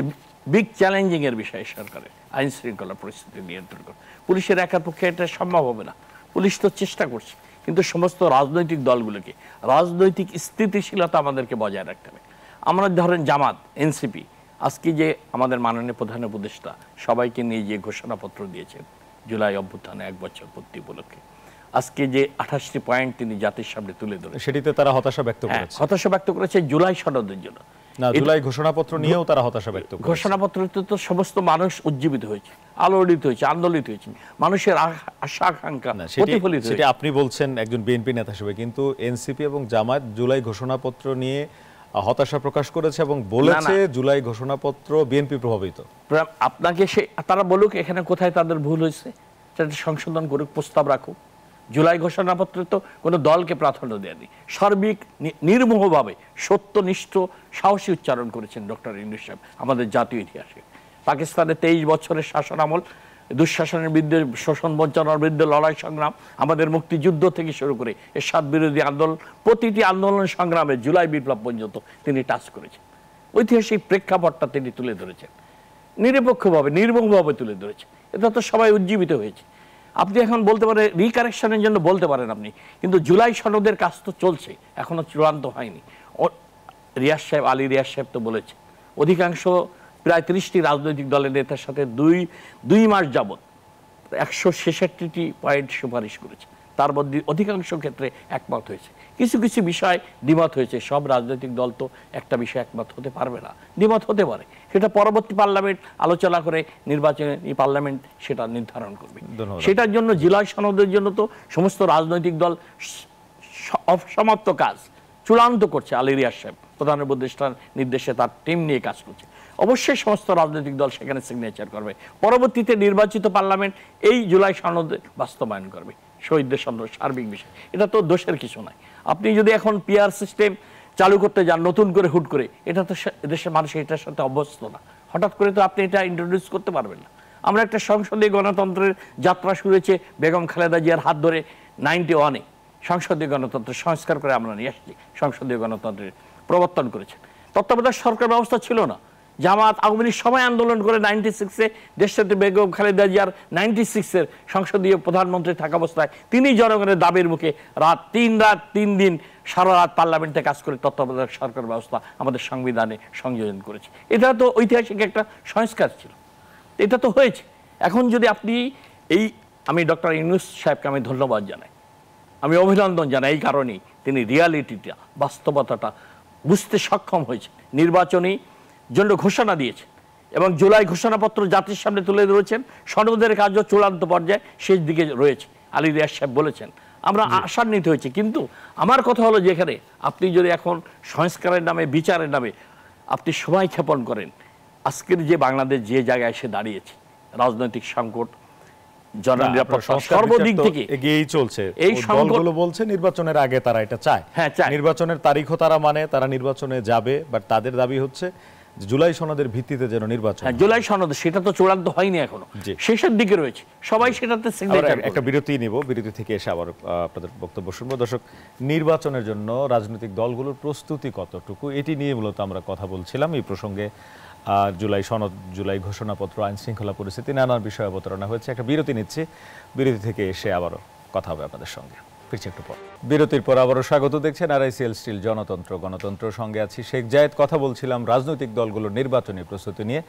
বিগ চ্যালেঞ্জিং এর বিষয় সরকারের আইন শৃঙ্খলা পরিস্থিতি নিয়ন্ত্রণ করা। পুলিশের একার পক্ষে এটা সম্ভব হবে না, পুলিশ তো চেষ্টা করছে, কিন্তু সমস্ত রাজনৈতিক দলগুলোকে রাজনৈতিক স্থিতিশীলতা আমাদেরকে বজায় রাখতে হবে। আমরা ধরেন জামাত, এনসিপি, আজকে যে আমাদের মাননীয় প্রধান উপদেষ্টা সবাইকে নিয়ে যে ঘোষণাপত্র দিয়েছেন জুলাই অভ্যুত্থানে 1 বছর পূর্তি উপলক্ষে, আজকে যে 28টি পয়েন্ট তিনি জাতির সামনে তুলে ধরেছেন, সেটিতে তারা হতাশা ব্যক্ত করেছে জুলাই সনদের জন্য। না, জুলাই ঘোষণাপত্র নিয়েও তারা হতাশা ব্যক্ত করেছে। ঘোষণাপত্রতে তো সমস্ত মানুষ উজ্জীবিত হয়েছে, আলোড়িত হয়েছে, আন্দোলিত হয়েছে, মানুষের আশা আকাঙ্ক্ষা প্রতিফলিত হয়েছে। সেটা আপনি বলছেন একজন বিএনপি নেতা হিসেবে, কিন্তু এনসিপি এবং জামায়াত জুলাই ঘোষণাপত্র নিয়ে হতাশা প্রকাশ করেছে এবং বলেছে জুলাই ঘোষণাপত্র বিএনপি প্রভাবিত। আপনাকে তারা বলুক এখানে কোথায় তাদের ভুল হয়েছে, সেটা সংশোধন করুক, প্রস্তাব রাখুক, জুলাই ঘোষণাপত্রে তো কোনো দলকে প্রাধান্য দেয়নি, সার্বিক নির্মোহভাবে সত্যনিষ্ঠ সাহসী উচ্চারণ করেছেন ডক্টর ইউনূস সাহেব আমাদের জাতীয় ইতিহাসে। পাকিস্তানে 23 বছরের শাসন আমল, দুঃশাসনের বিরুদ্ধে, শোষণ বঞ্চনার বিরুদ্ধে লড়াই সংগ্রাম, আমাদের মুক্তিযুদ্ধ থেকে শুরু করে এরশাদ বিরোধী আন্দোলন, প্রতিটি আন্দোলন সংগ্রামে জুলাই বিপ্লব পর্যন্ত তিনি টাচ করেছেন। ঐতিহাসিক প্রেক্ষাপটটা তিনি তুলে ধরেছেন, নিরপেক্ষভাবে নির্মমভাবে তুলে ধরেছেন। এটা তো সবাই উজ্জীবিত হয়েছে। আপনি এখন বলতে পারেন রিকারেকশনের জন্য বলতে পারেন আপনি, কিন্তু জুলাই সনদের কাজ তো চলছে, এখনো চূড়ান্ত হয়নি। রিয়াজ সাহেব, আলী রিয়াজ সাহেব তো বলেছে অধিকাংশ প্রায় 30টি রাজনৈতিক দলের নেতার সাথে দুই মাস যাবৎ 166টি পয়েন্ট সুপারিশ করেছে, তার মধ্যে অধিকাংশ ক্ষেত্রে একমত হয়েছে। কিছু কিছু বিষয় দ্বিমত হয়েছে। সব রাজনৈতিক দল তো একটা বিষয়ে একমত হতে পারবে না, দ্বিমত হতে পারে, সেটা পরবর্তী পার্লামেন্ট আলোচনা করে নির্বাচনী পার্লামেন্ট সেটা নির্ধারণ করবে। সেটার জন্য জুলাই সনদের জন্য তো সমস্ত রাজনৈতিক দল অসমাপ্ত কাজ চূড়ান্ত করছে। আলী রিয়াজ সাহেব প্রধান উপদেষ্টার নির্দেশে তার টিম নিয়ে কাজ করছে। অবশ্যই সমস্ত রাজনৈতিক দল সেখানে সিগনেচার করবে, পরবর্তীতে নির্বাচিত পার্লামেন্ট এই জুলাই সনদ বাস্তবায়ন করবে। শহীদদের সার্বিক বিষয়, এটা তো দোষের কিছু নাই। আপনি যদি এখন পিআর সিস্টেম চালু করতে যান নতুন করে হুট করে, এটা তো দেশের মানুষ এটার সাথে অভ্যস্ত না, হঠাৎ করে তো আপনি এটা ইন্ট্রোডিউস করতে পারবেন না। আমরা একটা সংসদীয় গণতন্ত্রের যাত্রা শুরু হয়েছে বেগম খালেদা জিয়ার হাত ধরে 91-এ সংসদীয় গণতন্ত্রের সংস্কার করে আমরা নিয়ে আসছি, সংসদীয় গণতন্ত্রের প্রবর্তন করেছে। তত্ত্বাবধায়ক সরকার ব্যবস্থা ছিল না, জামাত আওয়ামী লীগ সময় আন্দোলন করে 96-এ দেশটাতে বেগম খালেদা জিয়ার 96-এর সংসদীয় প্রধানমন্ত্রী থাকা অবস্থায় তিনি জনগণের দাবির মুখে রাত 3 দিন সারা রাত পার্লামেন্টে কাজ করে তত্ত্বাবধায়ক সরকার ব্যবস্থা আমাদের সংবিধানে সংযোজন করেছে। এটা তো ঐতিহাসিক একটা সংস্কার ছিল, এটা তো হয়েছে। এখন যদি আপনি আমি ডক্টর ইউনূস সাহেবকে আমি ধন্যবাদ জানাই, আমি অভিনন্দন জানাই এই কারণেই তিনি রিয়ালিটিটা, বাস্তবতাটা বুঝতে সক্ষম হয়েছে, নির্বাচনী জন্য ঘোষণা দিয়েছে এবং জুলাই ঘোষণাপত্র জাতির সামনে তুলে ধরেছেন। সনদের কাজও চূড়ান্ত পর্যায়ে শেষ দিকে রয়েছে, আলী রিয়াজ সাহেব বলেছেন, আমরা আশান্বিত হয়েছি। কিন্তু আমার কথা হলো, যেখানে আপনি যদি এখন সংস্কারের নামে, বিচারের নামে আপনি সময় ক্ষেপণ করেন, আজকের যে বাংলাদেশ যে জায়গায় এসে দাঁড়িয়েছে, রাজনৈতিক সংকট, জননিরাপত্তা সর্বদিক থেকে এগিয়েই চলছে। এই দলগুলো বলছে নির্বাচনের আগে তারা এটা চায়, নির্বাচনের তারিখও তারা মানে, তারা নির্বাচনে যাবে, বাট তাদের দাবি হচ্ছে জুলাই সনদের ভিত্তিতে যেন নির্বাচন। জুলাই সনদ সেটা তো চূড়ান্ত হয়নি এখনো, শেষের দিকে রয়েছে, সবাই সেটাতে সিগনেচার। একটা বিরতি নিব, বিরতি থেকে এসে আবার আপনাদের বক্তব্য শুনবো। দর্শক, নির্বাচনের জন্য রাজনৈতিক দলগুলোর প্রস্তুতি কতটুকু, এটি নিয়ে মূলত আমরা কথা বলছিলাম। এই প্রসঙ্গে জুলাই সনদ, জুলাই ঘোষণাপত্র, আইন শৃঙ্খলা পরিস্থিতি, নানান বিষয় অবতারণা হয়েছে। একটা বিরতি নিচ্ছি, বিরতি থেকে এসে আবারও কথা হবে আপনাদের সঙ্গে। ফিরছি একটু পর। বিরতির পর আবারও স্বাগত। দেখছেন RICL স্টিল জনতন্ত্র সঙ্গে আছি শেখ জায়েদ। কথা বলছিলাম রাজনৈতিক দলগুলোর নির্বাচনী প্রস্তুতি নিয়ে।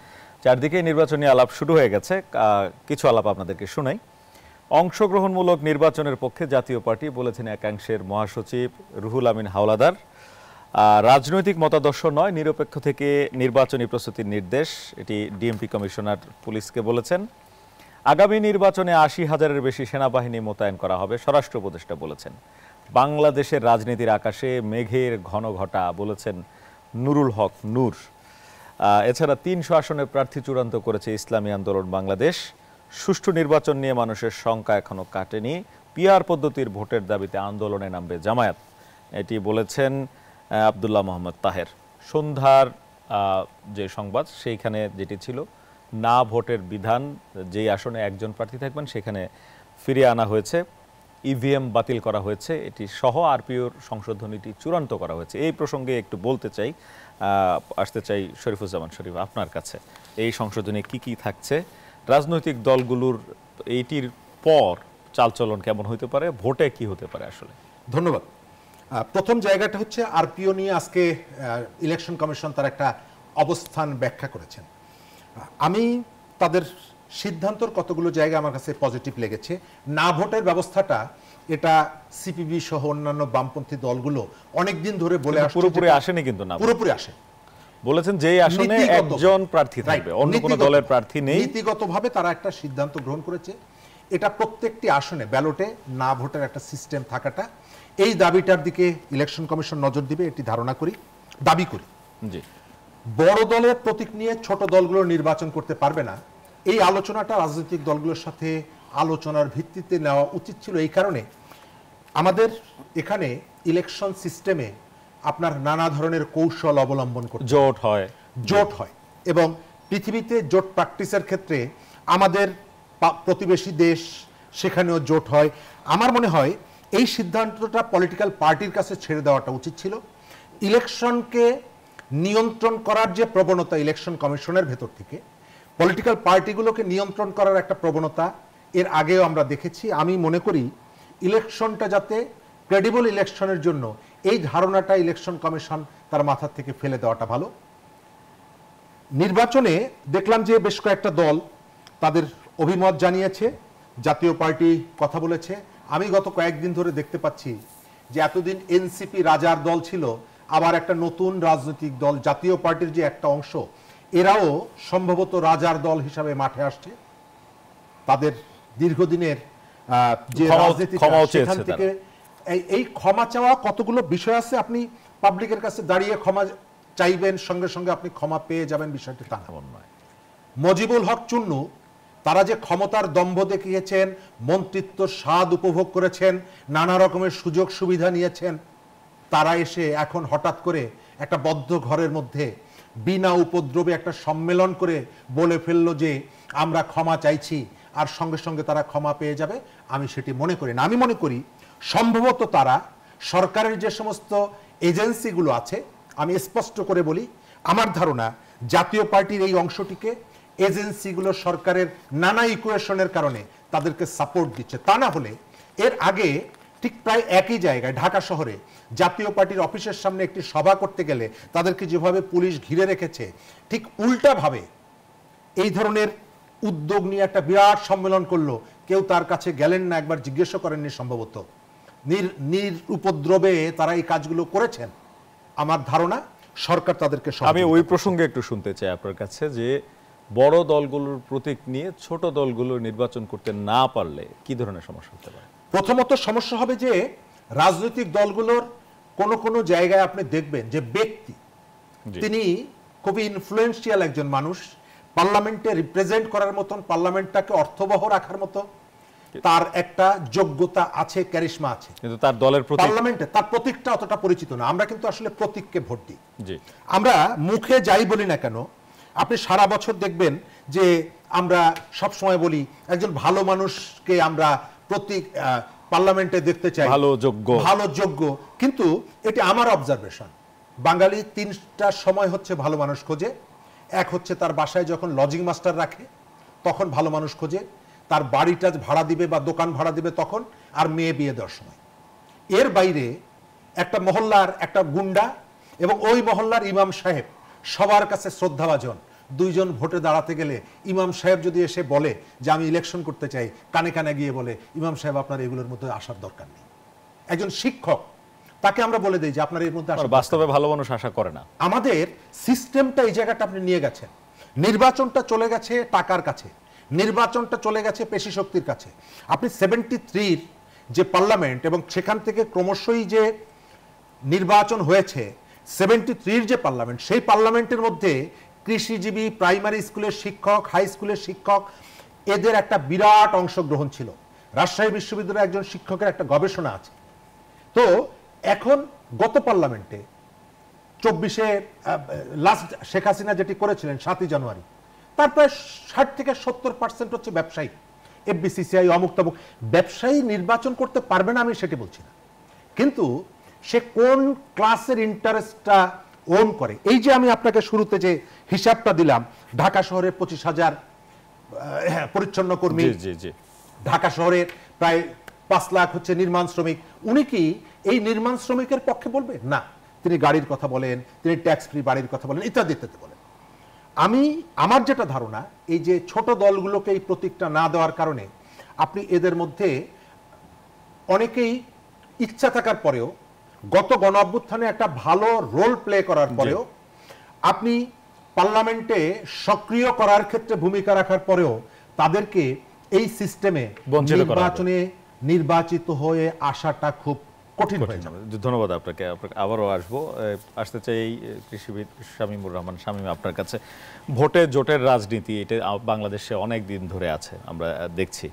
চারদিকে নির্বাচনী আলাপ শুরু হয়ে গেছে, কিছু আলাপ আপনাদেরকে শোনাই। অংশগ্রহণমূলক নির্বাচনের পক্ষে জাতীয় পার্টি বলেছেন একাংশের মহাসচিব রুহুল আমিন হাওলাদার। রাজনৈতিক মতাদর্শ নয়, নিরপেক্ষ থেকে নির্বাচনী প্রস্তুতির নির্দেশ, এটি ডিএমপি কমিশনার পুলিশকে বলেছেন। আগামী নির্বাচনে 80,000-এর বেশি সেনাবাহিনী মোতায়েন করা হবে, স্বরাষ্ট্র উপদেষ্টা বলেছেন। বাংলাদেশের রাজনীতির আকাশে মেঘের ঘন ঘটা, বলেছেন নুরুল হক নূর। এছাড়া 300 আসনের প্রার্থী চূড়ান্ত করেছে ইসলামী আন্দোলন বাংলাদেশ। সুষ্ঠু নির্বাচন নিয়ে মানুষের শঙ্কা এখনো কাটেনি, পিআর পদ্ধতির ভোটের দাবিতে আন্দোলনে নামবে জামায়াত, এটি বলেছেন আব্দুল্লাহ মোহাম্মদ তাহের। সন্ধ্যার যে সংবাদ, সেইখানে যেটি ছিল না ভোটের বিধান, যেই আসনে একজন প্রার্থী থাকবেন সেখানে ফিরিয়ে আনা হয়েছে, ইভিএম বাতিল করা হয়েছে, এটি সহ আরপিওর সংশোধনীটি চূড়ান্ত করা হয়েছে। এই প্রসঙ্গে একটু বলতে চাই, আসতে চাই শরীফুজ্জামান শরীফ আপনার কাছে। এই সংশোধনী কি কি থাকছে, রাজনৈতিক দলগুলোর এইটির পর চালচলন কেমন হতে পারে, ভোটে কি হতে পারে আসলে? ধন্যবাদ। প্রথম জায়গাটা হচ্ছে আরপিও নিয়ে আজকে ইলেকশন কমিশন তার একটা অবস্থান ব্যাখ্যা করেছেন। আমি তাদের সিদ্ধান্তর কতগুলো জায়গা আমার কাছে পজিটিভ লেগেছে। না ভোটের ব্যবস্থাটা, এটা সিপিবি সহ অন্যান্য বামপন্থী দলগুলো অনেকদিন ধরে বলে আসছে, পুরোপুরি আসেনি কিন্তু না, পুরোপুরি আসে বলেছেন যে আসনে একজন প্রার্থী থাকবে, অন্য কোনো দলের প্রার্থী নেই। নীতিগতভাবে তারা একটা সিদ্ধান্ত গ্রহণ করেছে, এটা প্রত্যেকটি আসনে ব্যালটে না ভোটের একটা সিস্টেম থাকাটা, এই দাবিটার দিকে ইলেকশন কমিশন নজর দিবে, এটি দাবি করি। জি, বড় দলের প্রতীক নিয়ে ছোট দলগুলো নির্বাচন করতে পারবে না, এই আলোচনাটা রাজনৈতিক দলগুলোর সাথে আলোচনার ভিত্তিতে নেওয়া উচিত ছিল। এই কারণে আমাদের এখানে ইলেকশন সিস্টেমে আপনার নানা ধরনের কৌশল অবলম্বন করতে জোট হয় এবং পৃথিবীতে জোট প্র্যাকটিসের ক্ষেত্রে আমাদের প্রতিবেশী দেশ সেখানেও জোট হয়। আমার মনে হয় এই সিদ্ধান্তটা পলিটিক্যাল পার্টির কাছে ছেড়ে দেওয়াটা উচিত ছিল। ইলেকশনকে নিয়ন্ত্রণ করার যে প্রবণতা ইলেকশন কমিশনের ভেতর থেকে পলিটিক্যাল পার্টিগুলোকে নিয়ন্ত্রণ করার একটা প্রবণতা এর আগেও আমরা দেখেছি। আমি মনে করি ইলেকশনটা যাতে ক্রেডিবল ইলেকশনের জন্য এই ধারণাটা ইলেকশন কমিশন তার মাথা থেকে ফেলে দেওয়াটা ভালো। নির্বাচনে দেখলাম যে বেশ কয়েকটা দল তাদের অভিমত জানিয়েছে, জাতীয় পার্টি কথা বলেছে। আমি গত কয়েকদিন ধরে দেখতে পাচ্ছি যে এতদিন এনসিপি রাজার দল ছিল, আবার একটা নতুন রাজনৈতিক দল জাতীয় পার্টির যে একটা অংশ এরাও সম্ভবত রাজার দল হিসাবে মাঠে আসছে। তাদের দীর্ঘদিনের যে রাজনীতি সেখান থেকে এই ক্ষমা চাওয়া কতগুলো বিষয় আছে। আপনি পাবলিকের কাছে দাঁড়িয়ে ক্ষমা চাইবেন, সঙ্গে সঙ্গে আপনি ক্ষমা পেয়ে যাবেন, বিষয়টি তা নয়। মজিবুল হক চুন্নু তারা যে ক্ষমতার দম্ভ দেখিয়েছেন, মন্ত্রিত্ব স্বাদ উপভোগ করেছেন, নানা রকমের সুযোগ সুবিধা নিয়েছেন, তারা এসে এখন হঠাৎ করে একটা বদ্ধ ঘরের মধ্যে বিনা উপদ্রবে একটা সম্মেলন করে বলে ফেললো যে আমরা ক্ষমা চাইছি আর সঙ্গে সঙ্গে তারা ক্ষমা পেয়ে যাবে। আমি সেটি মনে করি না। আমি মনে করি সম্ভবত তারা সরকারের যে সমস্ত এজেন্সিগুলো আছে, আমি স্পষ্ট করে বলি আমার ধারণা জাতীয় পার্টির এই অংশটিকে এজেন্সিগুলো সরকারের নানা ইকুয়েশনের কারণে তাদেরকে সাপোর্ট দিচ্ছে। তা না হলে এর আগে ঠিক প্রায় একই জায়গায় ঢাকা শহরে জাতীয় পার্টির অফিসের সামনে একটি সভা করতে গেলে তাদেরকে যেভাবে পুলিশ ঘিরে রেখেছে, ঠিক উল্টাভাবে এই ধরনের উদ্যোগ নিয়ে একটা বিরাট সম্মেলন করলো, কেউ তার কাছে গেলেন না, একবার জিজ্ঞেসও করেননি। সম্ভবত উপদ্রবে তারা এই কাজগুলো করেছেন। আমার ধারণা সরকার তাদেরকে। আমি ওই প্রসঙ্গে একটু শুনতে চাই আপনার কাছে যে বড় দলগুলোর প্রতীক নিয়ে ছোট দলগুলো নির্বাচন করতে না পারলে কি ধরনের সমস্যা হতে পারে? প্রথমত সমস্যা হবে যে রাজনৈতিক দলগুলোর কোন কোন জায়গায় আপনি দেখবেন যে ব্যক্তি তিনি খুবই ইনফ্লুয়েন্সিয়াল একজন মানুষ, পার্লামেন্টে রিপ্রেজেন্ট করার মতন, পার্লামেন্টটাকে অর্থবহ রাখার মতো তার একটা যোগ্যতা আছে, ক্যারিশমা আছে, কিন্তু তার দলের প্রতীক পার্লামেন্টে তার প্রতীকটা অতটা পরিচিত না। আমরা কিন্তু আসলে প্রতীককে ভোট দিই। আমরা মুখে যাই বলি না কেন, আপনি সারা বছর দেখবেন যে আমরা সব সময় বলি একজন ভালো মানুষকে আমরা প্রতীক পার্লামেন্টে দেখতে চাই, ভালো যোগ্য। কিন্তু এটি আমার অবজারভেশন, বাঙালি তিনটা সময় হচ্ছে ভালো মানুষ খোঁজে। এক হচ্ছে তার বাসায় যখন লজিং মাস্টার রাখে তখন ভালো মানুষ খোঁজে, তার বাড়িটা ভাড়া দিবে বা দোকান ভাড়া দিবে তখন, আর মেয়ে বিয়ে দেওয়ার সময়। এর বাইরে একটা মহল্লার একটা গুন্ডা এবং ওই মহল্লার ইমাম সাহেব সবার কাছে শ্রদ্ধাভাজন। দুইজন ভোটে দাঁড়াতে গেলে ইমাম সাহেব যদি এসে বলে যে আমি ইলেকশন করতে চাই, কানে কানে গিয়ে বলে ইমাম সাহেব আপনার এগুলোর মধ্যে আসার দরকার নেই। একজন শিক্ষক, তাকে আমরা বলে দিই যে আপনার এর মধ্যে বাস্তবে ভালো মানুষ আশা করে না। আমাদের সিস্টেমটা এই জায়গাটা আপনি নিয়ে গেছেন। নির্বাচনটা চলে গেছে টাকার কাছে, নির্বাচনটা চলে গেছে পেশি শক্তির কাছে। আপনি 73 যে পার্লামেন্ট এবং সেখান থেকে ক্রমশই যে নির্বাচন হয়েছে, 73 যে পার্লামেন্ট, সেই পার্লামেন্টের মধ্যে কৃষিজীবী, প্রাইমারি স্কুলের শিক্ষক, হাই স্কুলের শিক্ষক, এদের একটা বিরাট অংশগ্রহণ ছিল। রাজশাহী বিশ্ববিদ্যালয়ের একজন শিক্ষকের একটা গবেষণা আছে। তো এখন গত পার্লামেন্টে 24-এ লাস্ট শেখ হাসিনা যেটি করেছিলেন 7ই জানুয়ারি, তার প্রায় 60 থেকে 70% হচ্ছে ব্যবসায়ী, এফবিসিসিআই, অমুক তমুক। ব্যবসায়ী নির্বাচন করতে পারবে না আমি সেটি বলছি না, কিন্তু সে কোন ক্লাসের ইন্টারেস্টটা ওন করে। এই যে আমি আপনাকে শুরুতে যে হিসাবটা দিলাম, ঢাকা শহরের 25,000 পরিচ্ছন্ন কর্মী, ঢাকা শহরের প্রায় 5 লাখ হচ্ছে নির্মাণ শ্রমিক। উনি কি এই নির্মাণ শ্রমিকের পক্ষে বলবে? না, তিনি গাড়ির কথা বলেন, তিনি ট্যাক্স ফ্রি বাড়ির কথা বলেন, ইত্যাদি ইত্যাদি বলেন। আমার যেটা ধারণা, এই যে ছোট দলগুলোকে এই প্রতীকটা না দেওয়ার কারণে আপনি এদের মধ্যে অনেকেই ইচ্ছা থাকার পরেও, গত গণ অভ্যুত্থানে একটা ভালো রোল প্লে করার পরেও, আপনি পার্লামেন্টে সক্রিয় করার ক্ষেত্রে ভূমিকা রাখার পরেও তাদেরকে এই সিস্টেমে নির্বাচনে নির্বাচিত হয়ে আসাটা খুব কঠিন হয়ে যাবে। ধন্যবাদ আপনাকে। আবারও আসতে চাই কৃষিবিদ শামীমুর রহমান। শামীম, আপনার কাছে ভোটে জোটের রাজনীতি এটা বাংলাদেশে অনেক দিন ধরে আছে, আমরা দেখছি।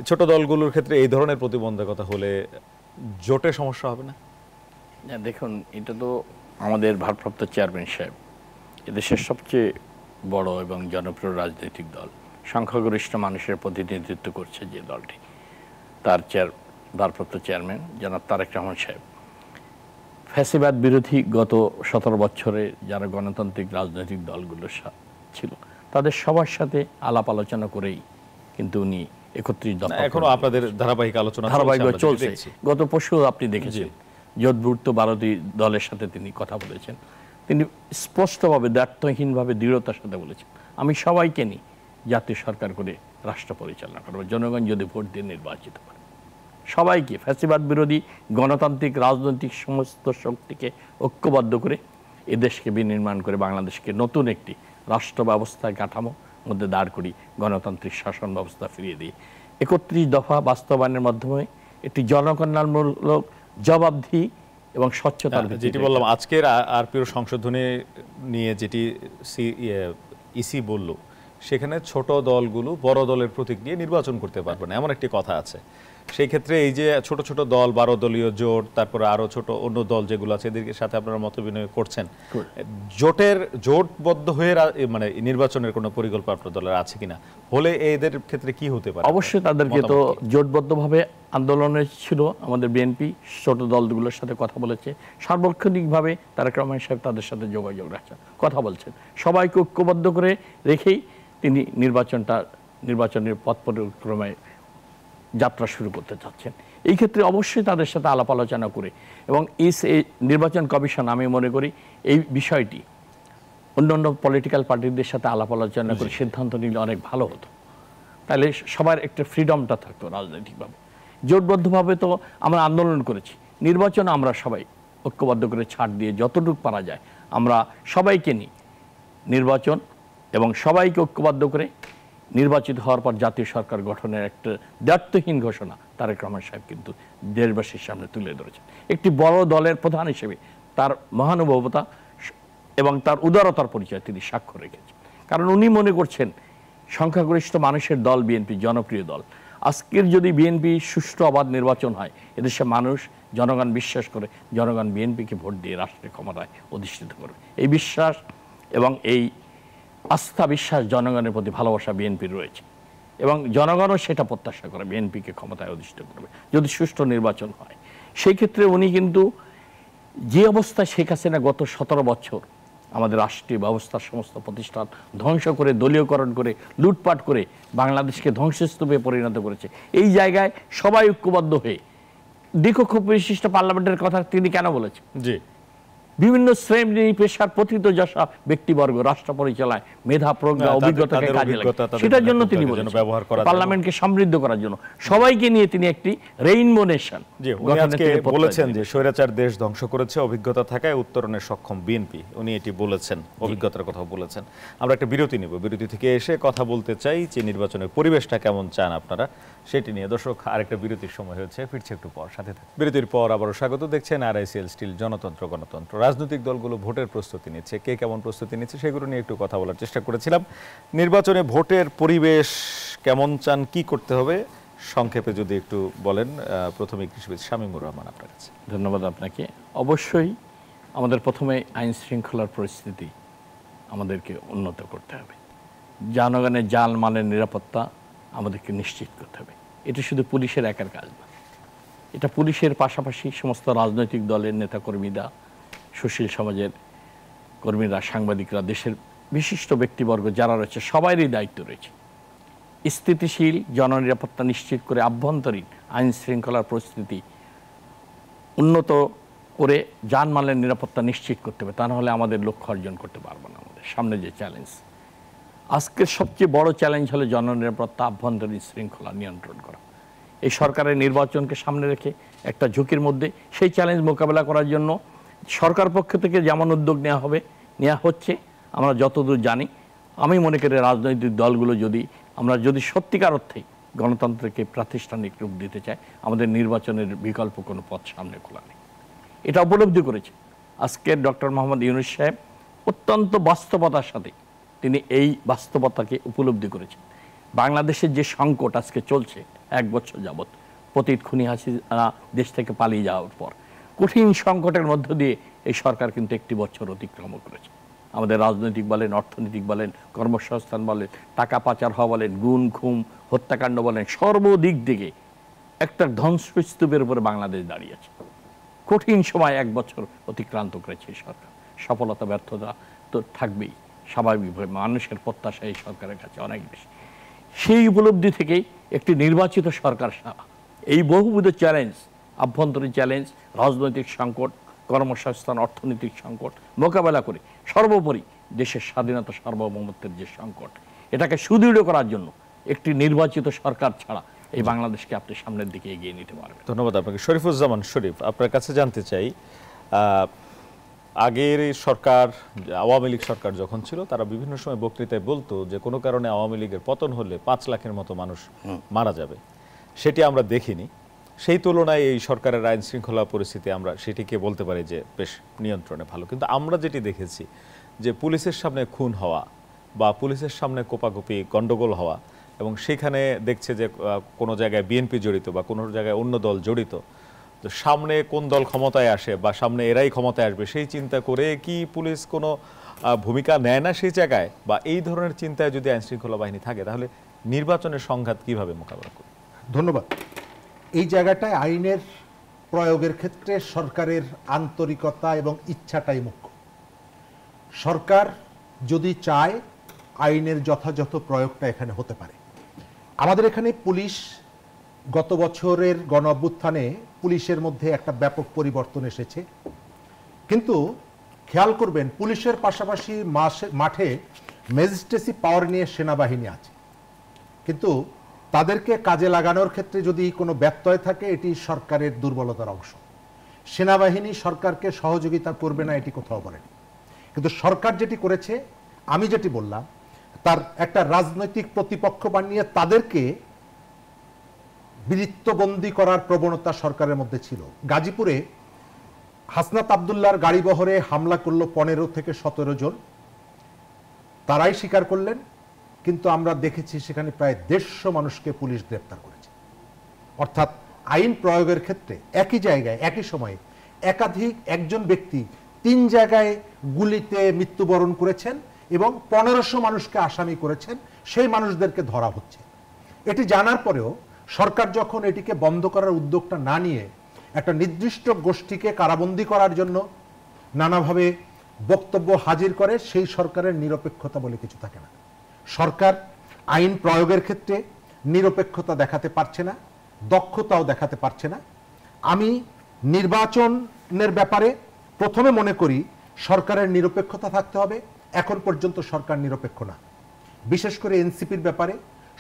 ছোট দলগুলোর ক্ষেত্রে এই ধরনের প্রতিবন্ধকতা হলে জোটে সমস্যা হবে না? দেখুন, এটা তো আমাদের ভারপ্রাপ্ত চেয়ারম্যান সাহেব এদেশের সবচেয়ে বড় এবং জনপ্রিয় রাজনৈতিক দল, সংখ্যাগরিষ্ঠ মানুষের প্রতিনিধিত্ব করছে যে দলটি, তার ভারপ্রাপ্ত চেয়ারম্যান জনাব তারেক রহমান সাহেব ফ্যাসিবাদ বিরোধী গত 17 বছরে যারা গণতান্ত্রিক রাজনৈতিক দলগুলো ছিল তাদের সবার সাথে আলাপ আলোচনা করেই কিন্তু উনি 31 দফা, এখনো আপনাদের ধারাবাহিক আলোচনা চলছে। গত পরশু আপনি দেখেছেন জোটভুক্ত 12টি দলের সাথে তিনি কথা বলেছেন। তিনি স্পষ্টভাবে দ্ব্যর্থহীনভাবে দৃঢ়তার সাথে বলেছেন, আমি সবাইকে নিয়ে জাতীয় সরকার করে রাষ্ট্র পরিচালনা করব, জনগণ যদি ভোট দিয়ে নির্বাচিত করে। সবাইকে, ফ্যাসিবাদ বিরোধী গণতান্ত্রিক রাজনৈতিক সমস্ত শক্তিকে ঐক্যবদ্ধ করে এদেশকে বিনির্মাণ করে বাংলাদেশকে নতুন একটি রাষ্ট্র ব্যবস্থায় কাঠামো মধ্যে দাঁড় করি, গণতান্ত্রিক শাসন ব্যবস্থা ফিরিয়ে দিয়ে 31 দফা বাস্তবায়নের মাধ্যমে একটি জনকল্যাণমূলক, জবাবদিহি এবং স্বচ্ছতার, যেটি বললাম আজকের আরপিও সংশোধনী নিয়ে যেটি ইসি বলল, সেখানে ছোট দলগুলো বড় দলের প্রতীক নিয়ে নির্বাচন করতে পারবে না, এমন একটি কথা আছে। সেই ক্ষেত্রে এই যে ছোট ছোট দল, 12 দলীয় জোট, তারপরে আরো ছোট অন্য দল যেগুলো আছে, এদের সাথে আপনারা মত বিনিময় করছেন, জোটবদ্ধ হয়ে মানে নির্বাচনের কোনো পরিকল্পনা আপনার দলের আছে কিনা, হলে এদের ক্ষেত্রে কি হতে পারে? অবশ্যই তাদেরকে তো জোটবদ্ধভাবে আন্দোলনে ছিল আমাদের বিএনপি, ছোট দলগুলোর সাথে কথা বলেছে, সার্বক্ষণিকভাবে তারেক রহমান সাহেব তাদের সাথে যোগাযোগ রাখছেন, কথা বলছেন, সবাইকে ঐক্যবদ্ধ করে রেখেই তিনি নির্বাচনের পথ পরিক্রমায় যাত্রা শুরু করতে চাচ্ছেন। এই ক্ষেত্রে অবশ্যই তাদের সাথে আলাপ আলোচনা করে, এবং এই নির্বাচন কমিশন, আমি মনে করি এই বিষয়টি অন্যান্য পলিটিক্যাল পার্টিদের সাথে আলাপ আলোচনা করে সিদ্ধান্ত নিলে অনেক ভালো হতো, তাহলে সবার একটা ফ্রিডমটা থাকতো রাজনৈতিকভাবে। জোটবদ্ধভাবে তো আমরা আন্দোলন করেছি, নির্বাচন আমরা সবাই ঐক্যবদ্ধ করে ছাড় দিয়ে যতটুকু পারা যায় আমরা সবাইকে নিই নির্বাচন, এবং সবাইকে ঐক্যবদ্ধ করে নির্বাচিত হওয়ার পর জাতীয় সরকার গঠনের একটা দ্ব্যর্থহীন ঘোষণা তারেক রহমান সাহেব কিন্তু দেশবাসীর সামনে তুলে ধরেছেন। একটি বড় দলের প্রধান হিসেবে তার মহানুভবতা এবং তার উদারতার পরিচয় তিনি স্বাক্ষর রেখেছেন, কারণ উনি মনে করছেন সংখ্যাগরিষ্ঠ মানুষের দল বিএনপি জনপ্রিয় দল। আজকের যদি বিএনপি সুষ্ঠু অবাধ নির্বাচন হয়, এদেশে মানুষ, জনগণ বিশ্বাস করে জনগণ বিএনপিকে ভোট দিয়ে রাষ্ট্রের ক্ষমতায় অধিষ্ঠিত করবে। এই বিশ্বাস এবং এই আস্থা, বিশ্বাস, জনগণের প্রতি ভালোবাসা বিএনপির রয়েছে, এবং জনগণও সেটা প্রত্যাশা করে বিএনপিকে ক্ষমতায় অধিষ্ঠিত করবে যদি সুষ্ঠু নির্বাচন হয়। সেই ক্ষেত্রে উনি কিন্তু যে অবস্থায় শেখ হাসিনা গত 17 বছর আমাদের রাষ্ট্রীয় ব্যবস্থার সমস্ত প্রতিষ্ঠান ধ্বংস করে, দলীয়করণ করে, লুটপাট করে বাংলাদেশকে ধ্বংসস্তূপে পরিণত করেছে, এই জায়গায় সবাই ঐক্যবদ্ধ হয়ে দ্বিকক্ষ বিশিষ্ট পার্লামেন্টের কথা তিনি কেন বলেছেন? জি, বিভিন্ন শ্রেণী পেশার প্রথিতযশা ব্যক্তিবর্গ রাষ্ট্র পরিচালনায় মেধা, প্রজ্ঞা, অভিজ্ঞতাকে কাজে লাগে, সেটার জন্য তিনি বলেছেন পার্লামেন্টকে সমৃদ্ধ করার জন্য সবাইকে নিয়ে তিনি একটি রেইনবো নেশন বলেছেন যে স্বৈরাচার দেশ ধ্বংস করেছে, অভিজ্ঞতা থাকায় উত্তরণে সক্ষম বিএনপি, উনি এটি বলেছেন, অভিজ্ঞতার কথা বলেছেন। আমরা একটা বিরতি নেব, বিরতি থেকে এসে কথা বলতে চাই যে নির্বাচনের পরিবেশটা কেমন চান আপনারা সেটি নিয়ে। দর্শক, আরেকটা বিরতির সময় হয়েছে, ফিরছে একটু পর, সাথে থাকুন। বিরতির পর আবারও স্বাগত, দেখছেন আরআইসিএল স্টিল জনতন্ত্র গণতন্ত্র। রাজনৈতিক দলগুলো ভোটের প্রস্তুতি নিচ্ছে, কে কেমন প্রস্তুতি নিচ্ছে সেগুলো নিয়ে একটু কথা বলার চেষ্টা করেছিলাম। নির্বাচনে ভোটের পরিবেশ কেমন চান, কি করতে হবে, সংক্ষেপে যদি একটু বলেন। প্রথমে কৃষিবিদ শামীমুর রহমান, আপনার কাছে। ধন্যবাদ আপনাকে। অবশ্যই আমাদের প্রথমে আইন শৃঙ্খলার পরিস্থিতি আমাদেরকে উন্নত করতে হবে, জনগণের জানমালের নিরাপত্তা আমাদেরকে নিশ্চিত করতে হবে। এটা শুধু পুলিশের একার কাজ না, এটা পুলিশের পাশাপাশি সমস্ত রাজনৈতিক দলের নেতাকর্মীরা, সুশীল সমাজের কর্মীরা, সাংবাদিকরা, দেশের বিশিষ্ট ব্যক্তিবর্গ যারা রয়েছে সবারই দায়িত্ব রয়েছে। স্থিতিশীল জননিরাপত্তা নিশ্চিত করে আভ্যন্তরীণ আইন শৃঙ্খলার পরিস্থিতি উন্নত করে জানমালের নিরাপত্তা নিশ্চিত করতে হবে, তা নাহলে আমাদের লক্ষ্য অর্জন করতে পারবো না। আমাদের সামনে যে চ্যালেঞ্জ, আজকের সবচেয়ে বড় চ্যালেঞ্জ হলো জননিরাপত্তা, আভ্যন্তরীণ শৃঙ্খলা নিয়ন্ত্রণ করা। এই সরকারের নির্বাচনকে সামনে রেখে একটা ঝুঁকির মধ্যে সেই চ্যালেঞ্জ মোকাবেলা করার জন্য সরকার পক্ষ থেকে যেমন উদ্যোগ নেওয়া হচ্ছে আমরা যতদূর জানি, আমি মনে করি রাজনৈতিক দলগুলো আমরা যদি সত্যিকার অর্থে গণতন্ত্রকে প্রাতিষ্ঠানিক রূপ দিতে চাই, আমাদের নির্বাচনের বিকল্প কোনো পথ সামনে খোলা নেই। এটা উপলব্ধি করেছে আজকের ডক্টর মোহাম্মদ ইউনূস সাহেব, অত্যন্ত বাস্তবতার সাথে তিনি এই বাস্তবতাকে উপলব্ধি করেছেন। বাংলাদেশের যে সংকট আজকে চলছে 1 বছর যাবৎ, পতিত খুনি হাসিনা দেশ থেকে পালিয়ে যাওয়ার পর কঠিন সংকটের মধ্য দিয়ে এই সরকার কিন্তু একটি বছর অতিক্রম করেছে। আমাদের রাজনৈতিক বলেন, অর্থনৈতিক বলেন, কর্মসংস্থান বলেন, টাকা পাচার হওয়া বলেন, গুম খুম হত্যাকাণ্ড বলেন, সর্বদিক থেকে একটা ধ্বংসস্তূপের উপরে বাংলাদেশ দাঁড়িয়েছে। কঠিন সময় এক বছর অতিক্রান্ত করেছে এই সরকার। সফলতা ব্যর্থতা তো থাকবেই, স্বাভাবিকভাবে মানুষের প্রত্যাশা এই সরকারের কাছে অনেক বেশি। সেই উপলব্ধি থেকেই একটি নির্বাচিত সরকার এই বহুবিধ চ্যালেঞ্জ, আভ্যন্তরীণ চ্যালেঞ্জ, রাজনৈতিক সংকট, কর্মসংস্থান, অর্থনৈতিক সংকট মোকাবেলা করে সর্বোপরি দেশের স্বাধীনতা সার্বভৌমত্বের যে সংকট, এটাকে সুদৃঢ় করার জন্য একটি নির্বাচিত সরকার ছাড়া এই বাংলাদেশকে আপনি সামনের দিকে এগিয়ে নিতে পারবেন। ধন্যবাদ আপনাকে। শরীফুজ্জামান শরীফ, আপনার কাছে জানতে চাই, আগের সরকার, আওয়ামী লীগ সরকার যখন ছিল, তারা বিভিন্ন সময় বক্তৃতায় বলতো যে কোনো কারণে আওয়ামী লীগের পতন হলে 5 লাখের মতো মানুষ মারা যাবে। সেটি আমরা দেখিনি। সেই তুলনায় এই সরকারের আইন শৃঙ্খলা পরিস্থিতি আমরা সেটিকে বলতে পারি যে বেশ নিয়ন্ত্রণে ভালো। কিন্তু আমরা যেটি দেখেছি যে পুলিশের সামনে খুন হওয়া বা পুলিশের সামনে কোপাকুপি গন্ডগোল হওয়া, এবং সেখানে দেখছে যে কোনো জায়গায় বিএনপি জড়িত বা কোনো জায়গায় অন্য দল জড়িত, তো সামনে কোন দল ক্ষমতায় আসে বা সামনে এরাই ক্ষমতায় আসবে সেই চিন্তা করে কি পুলিশ কোনো ভূমিকা নেয় না সেই জায়গায়? বা এই ধরনের চিন্তায় যদি আইন শৃঙ্খলা বাহিনী থাকে, তাহলে নির্বাচনের সংঘাত কিভাবে মোকাবেলা করবে? ধন্যবাদ। এই জায়গাটায় আইনের প্রয়োগের ক্ষেত্রে সরকারের আন্তরিকতা এবং ইচ্ছাটাই মুখ্য। সরকার যদি চায়, আইনের যথাযথ প্রয়োগটা এখানে হতে পারে। আমাদের এখানে পুলিশ গত বছরের গণ অভ্যুত্থানে পুলিশের মধ্যে একটা ব্যাপক পরিবর্তন এসেছে, কিন্তু খেয়াল করবেন পুলিশের পাশাপাশি মাঠে ম্যাজিস্ট্রেসি পাওয়ার নিয়ে সেনাবাহিনী আছে, কিন্তু তাদেরকে কাজে লাগানোর ক্ষেত্রে যদি কোনো ব্যত্যয় থাকে, এটি সরকারের দুর্বলতার অংশ। সেনাবাহিনী সরকারকে সহযোগিতা করবে না এটি কোথাও বলেন, কিন্তু সরকার যেটি করেছে, আমি যেটি বললাম, তার একটা রাজনৈতিক প্রতিপক্ষ বানিয়ে তাদেরকে বৃত্তবন্দী করার প্রবণতা সরকারের মধ্যে ছিল। গাজীপুরে হাসনাত আবদুল্লাহর গাড়িবহরে হামলা করলো 15 থেকে 17 জন, তারাই স্বীকার করলেন, কিন্তু আমরা দেখেছি সেখানে প্রায় 150 মানুষকে পুলিশ গ্রেপ্তার করেছে। অর্থাৎ আইন প্রয়োগের ক্ষেত্রে একই জায়গায় একই সময়ে একাধিক একজন ব্যক্তি 3 জায়গায় গুলিতে মৃত্যুবরণ করেছেন এবং 1500 মানুষকে আসামি করেছেন, সেই মানুষদেরকে ধরা হচ্ছে। এটি জানার পরেও সরকার যখন এটিকে বন্ধ করার উদ্যোগটা না নিয়ে একটা নির্দিষ্ট গোষ্ঠীকে কারাবন্দী করার জন্য নানাভাবে বক্তব্য হাজির করে, সেই সরকারের নিরপেক্ষতা বলে কিছু থাকে না। সরকার আইন প্রয়োগের ক্ষেত্রে নিরপেক্ষতা দেখাতে পারছে না, দক্ষতাও দেখাতে পারছে না। আমি নির্বাচনের ব্যাপারে প্রথমে মনে করি সরকারের নিরপেক্ষতা থাকতে হবে। এখন পর্যন্ত সরকার নিরপেক্ষ না। বিশেষ করে এনসিপির ব্যাপারে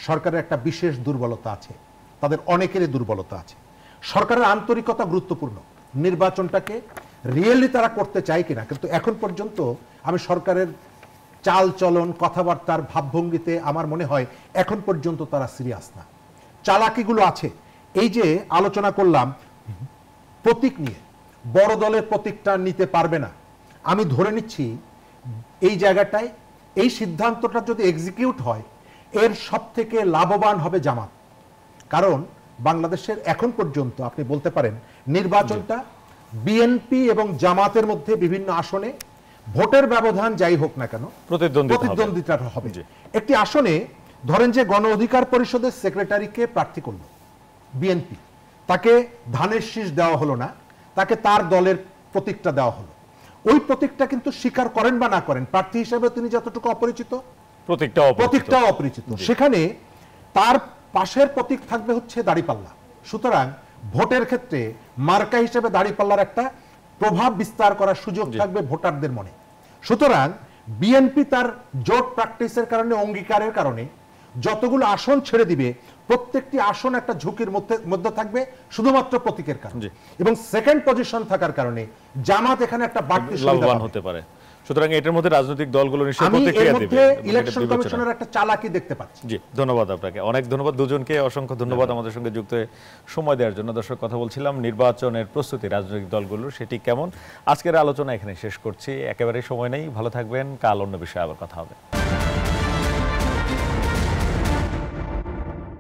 সরকারের একটা বিশেষ দুর্বলতা আছে, তাদের অনেকেরই দুর্বলতা আছে। সরকারের আন্তরিকতা গুরুত্বপূর্ণ, নির্বাচনটাকে রিয়েলি তারা করতে চায় কিনা, কিন্তু এখন পর্যন্ত আমি সরকারের চাল চলন, কথাবার্তার ভাবভঙ্গিতে আমার মনে হয় এখন পর্যন্ত তারা সিরিয়াস না। চালাকিগুলো আছে। এই যে আলোচনা করলাম প্রতীক নিয়ে, বড় দলের প্রতীকটা নিতে পারবে না, আমি ধরে নিচ্ছি এই জায়গাটায় এই সিদ্ধান্তটা যদি এক্সিকিউট হয়, এর সব থেকে লাভবান হবে জামাত। কারণ বাংলাদেশের এখন পর্যন্ত আপনি বলতে পারেন নির্বাচনটা বিএনপি এবং জামাতের মধ্যে বিভিন্ন আসনে ভোটের ব্যবধান যাই হোক না কেন প্রতিদ্বন্দ্বিতা হবে। একটি আসনে ধরেন যে গণ অধিকার পরিষদের সেক্রেটারিকে প্রার্থী করলো বিএনপি, তাকে ধানের শীষ দেওয়া হলো না, তাকে তার দলের প্রতীকটা দেওয়া হলো। ওই প্রতীকটা কিন্তু স্বীকার করেন বা না করেন, প্রার্থী হিসেবে তিনি যতটুকু অপরিচিত, প্রতীকটাও অপরিচিত। সেখানে তার পাশের প্রতীক থাকবে হচ্ছে দাড়িপাল্লা। সুতরাং ভোটের ক্ষেত্রে মার্কা হিসেবে দাড়িপাল্লার একটা প্রভাব বিস্তার করার সুযোগ থাকবে ভোটারদের মনে। সুতরাং বিএনপি তার জোট প্র্যাকটিসের কারণে, অঙ্গীকারের কারণে যতগুলো আসন ছেড়ে দিবে, প্রত্যেকটি আসন একটা ঝুঁকির মধ্যে থাকবে শুধুমাত্র প্রতীকের কারণে, এবং সেকেন্ড পজিশন থাকার কারণে জামাত এখানে একটা বাড়তি লাভবান হতে পারে। সুতরাং এটার মধ্যে রাজনৈতিক দলগুলো নিশ্চয়ই প্রতিক্রিয়া দেবে। ইলেকশন কমিশনের একটা চালাকি দেখতে পাচ্ছি। জি, ধন্যবাদ আপনাকে, অনেক ধন্যবাদ দুজনকে, অসংখ্য ধন্যবাদ আমাদের সঙ্গে যুক্ত হয়ে সময় দেওয়ার জন্য। দর্শক, কথা বলছিলাম নির্বাচনের প্রস্তুতি রাজনৈতিক দলগুলোর, সেটি কেমন। আজকের আলোচনা এখানে শেষ করছি, একেবারে সময় নেই। ভালো থাকবেন, কাল অন্য বিষয়ে আবার কথা হবে।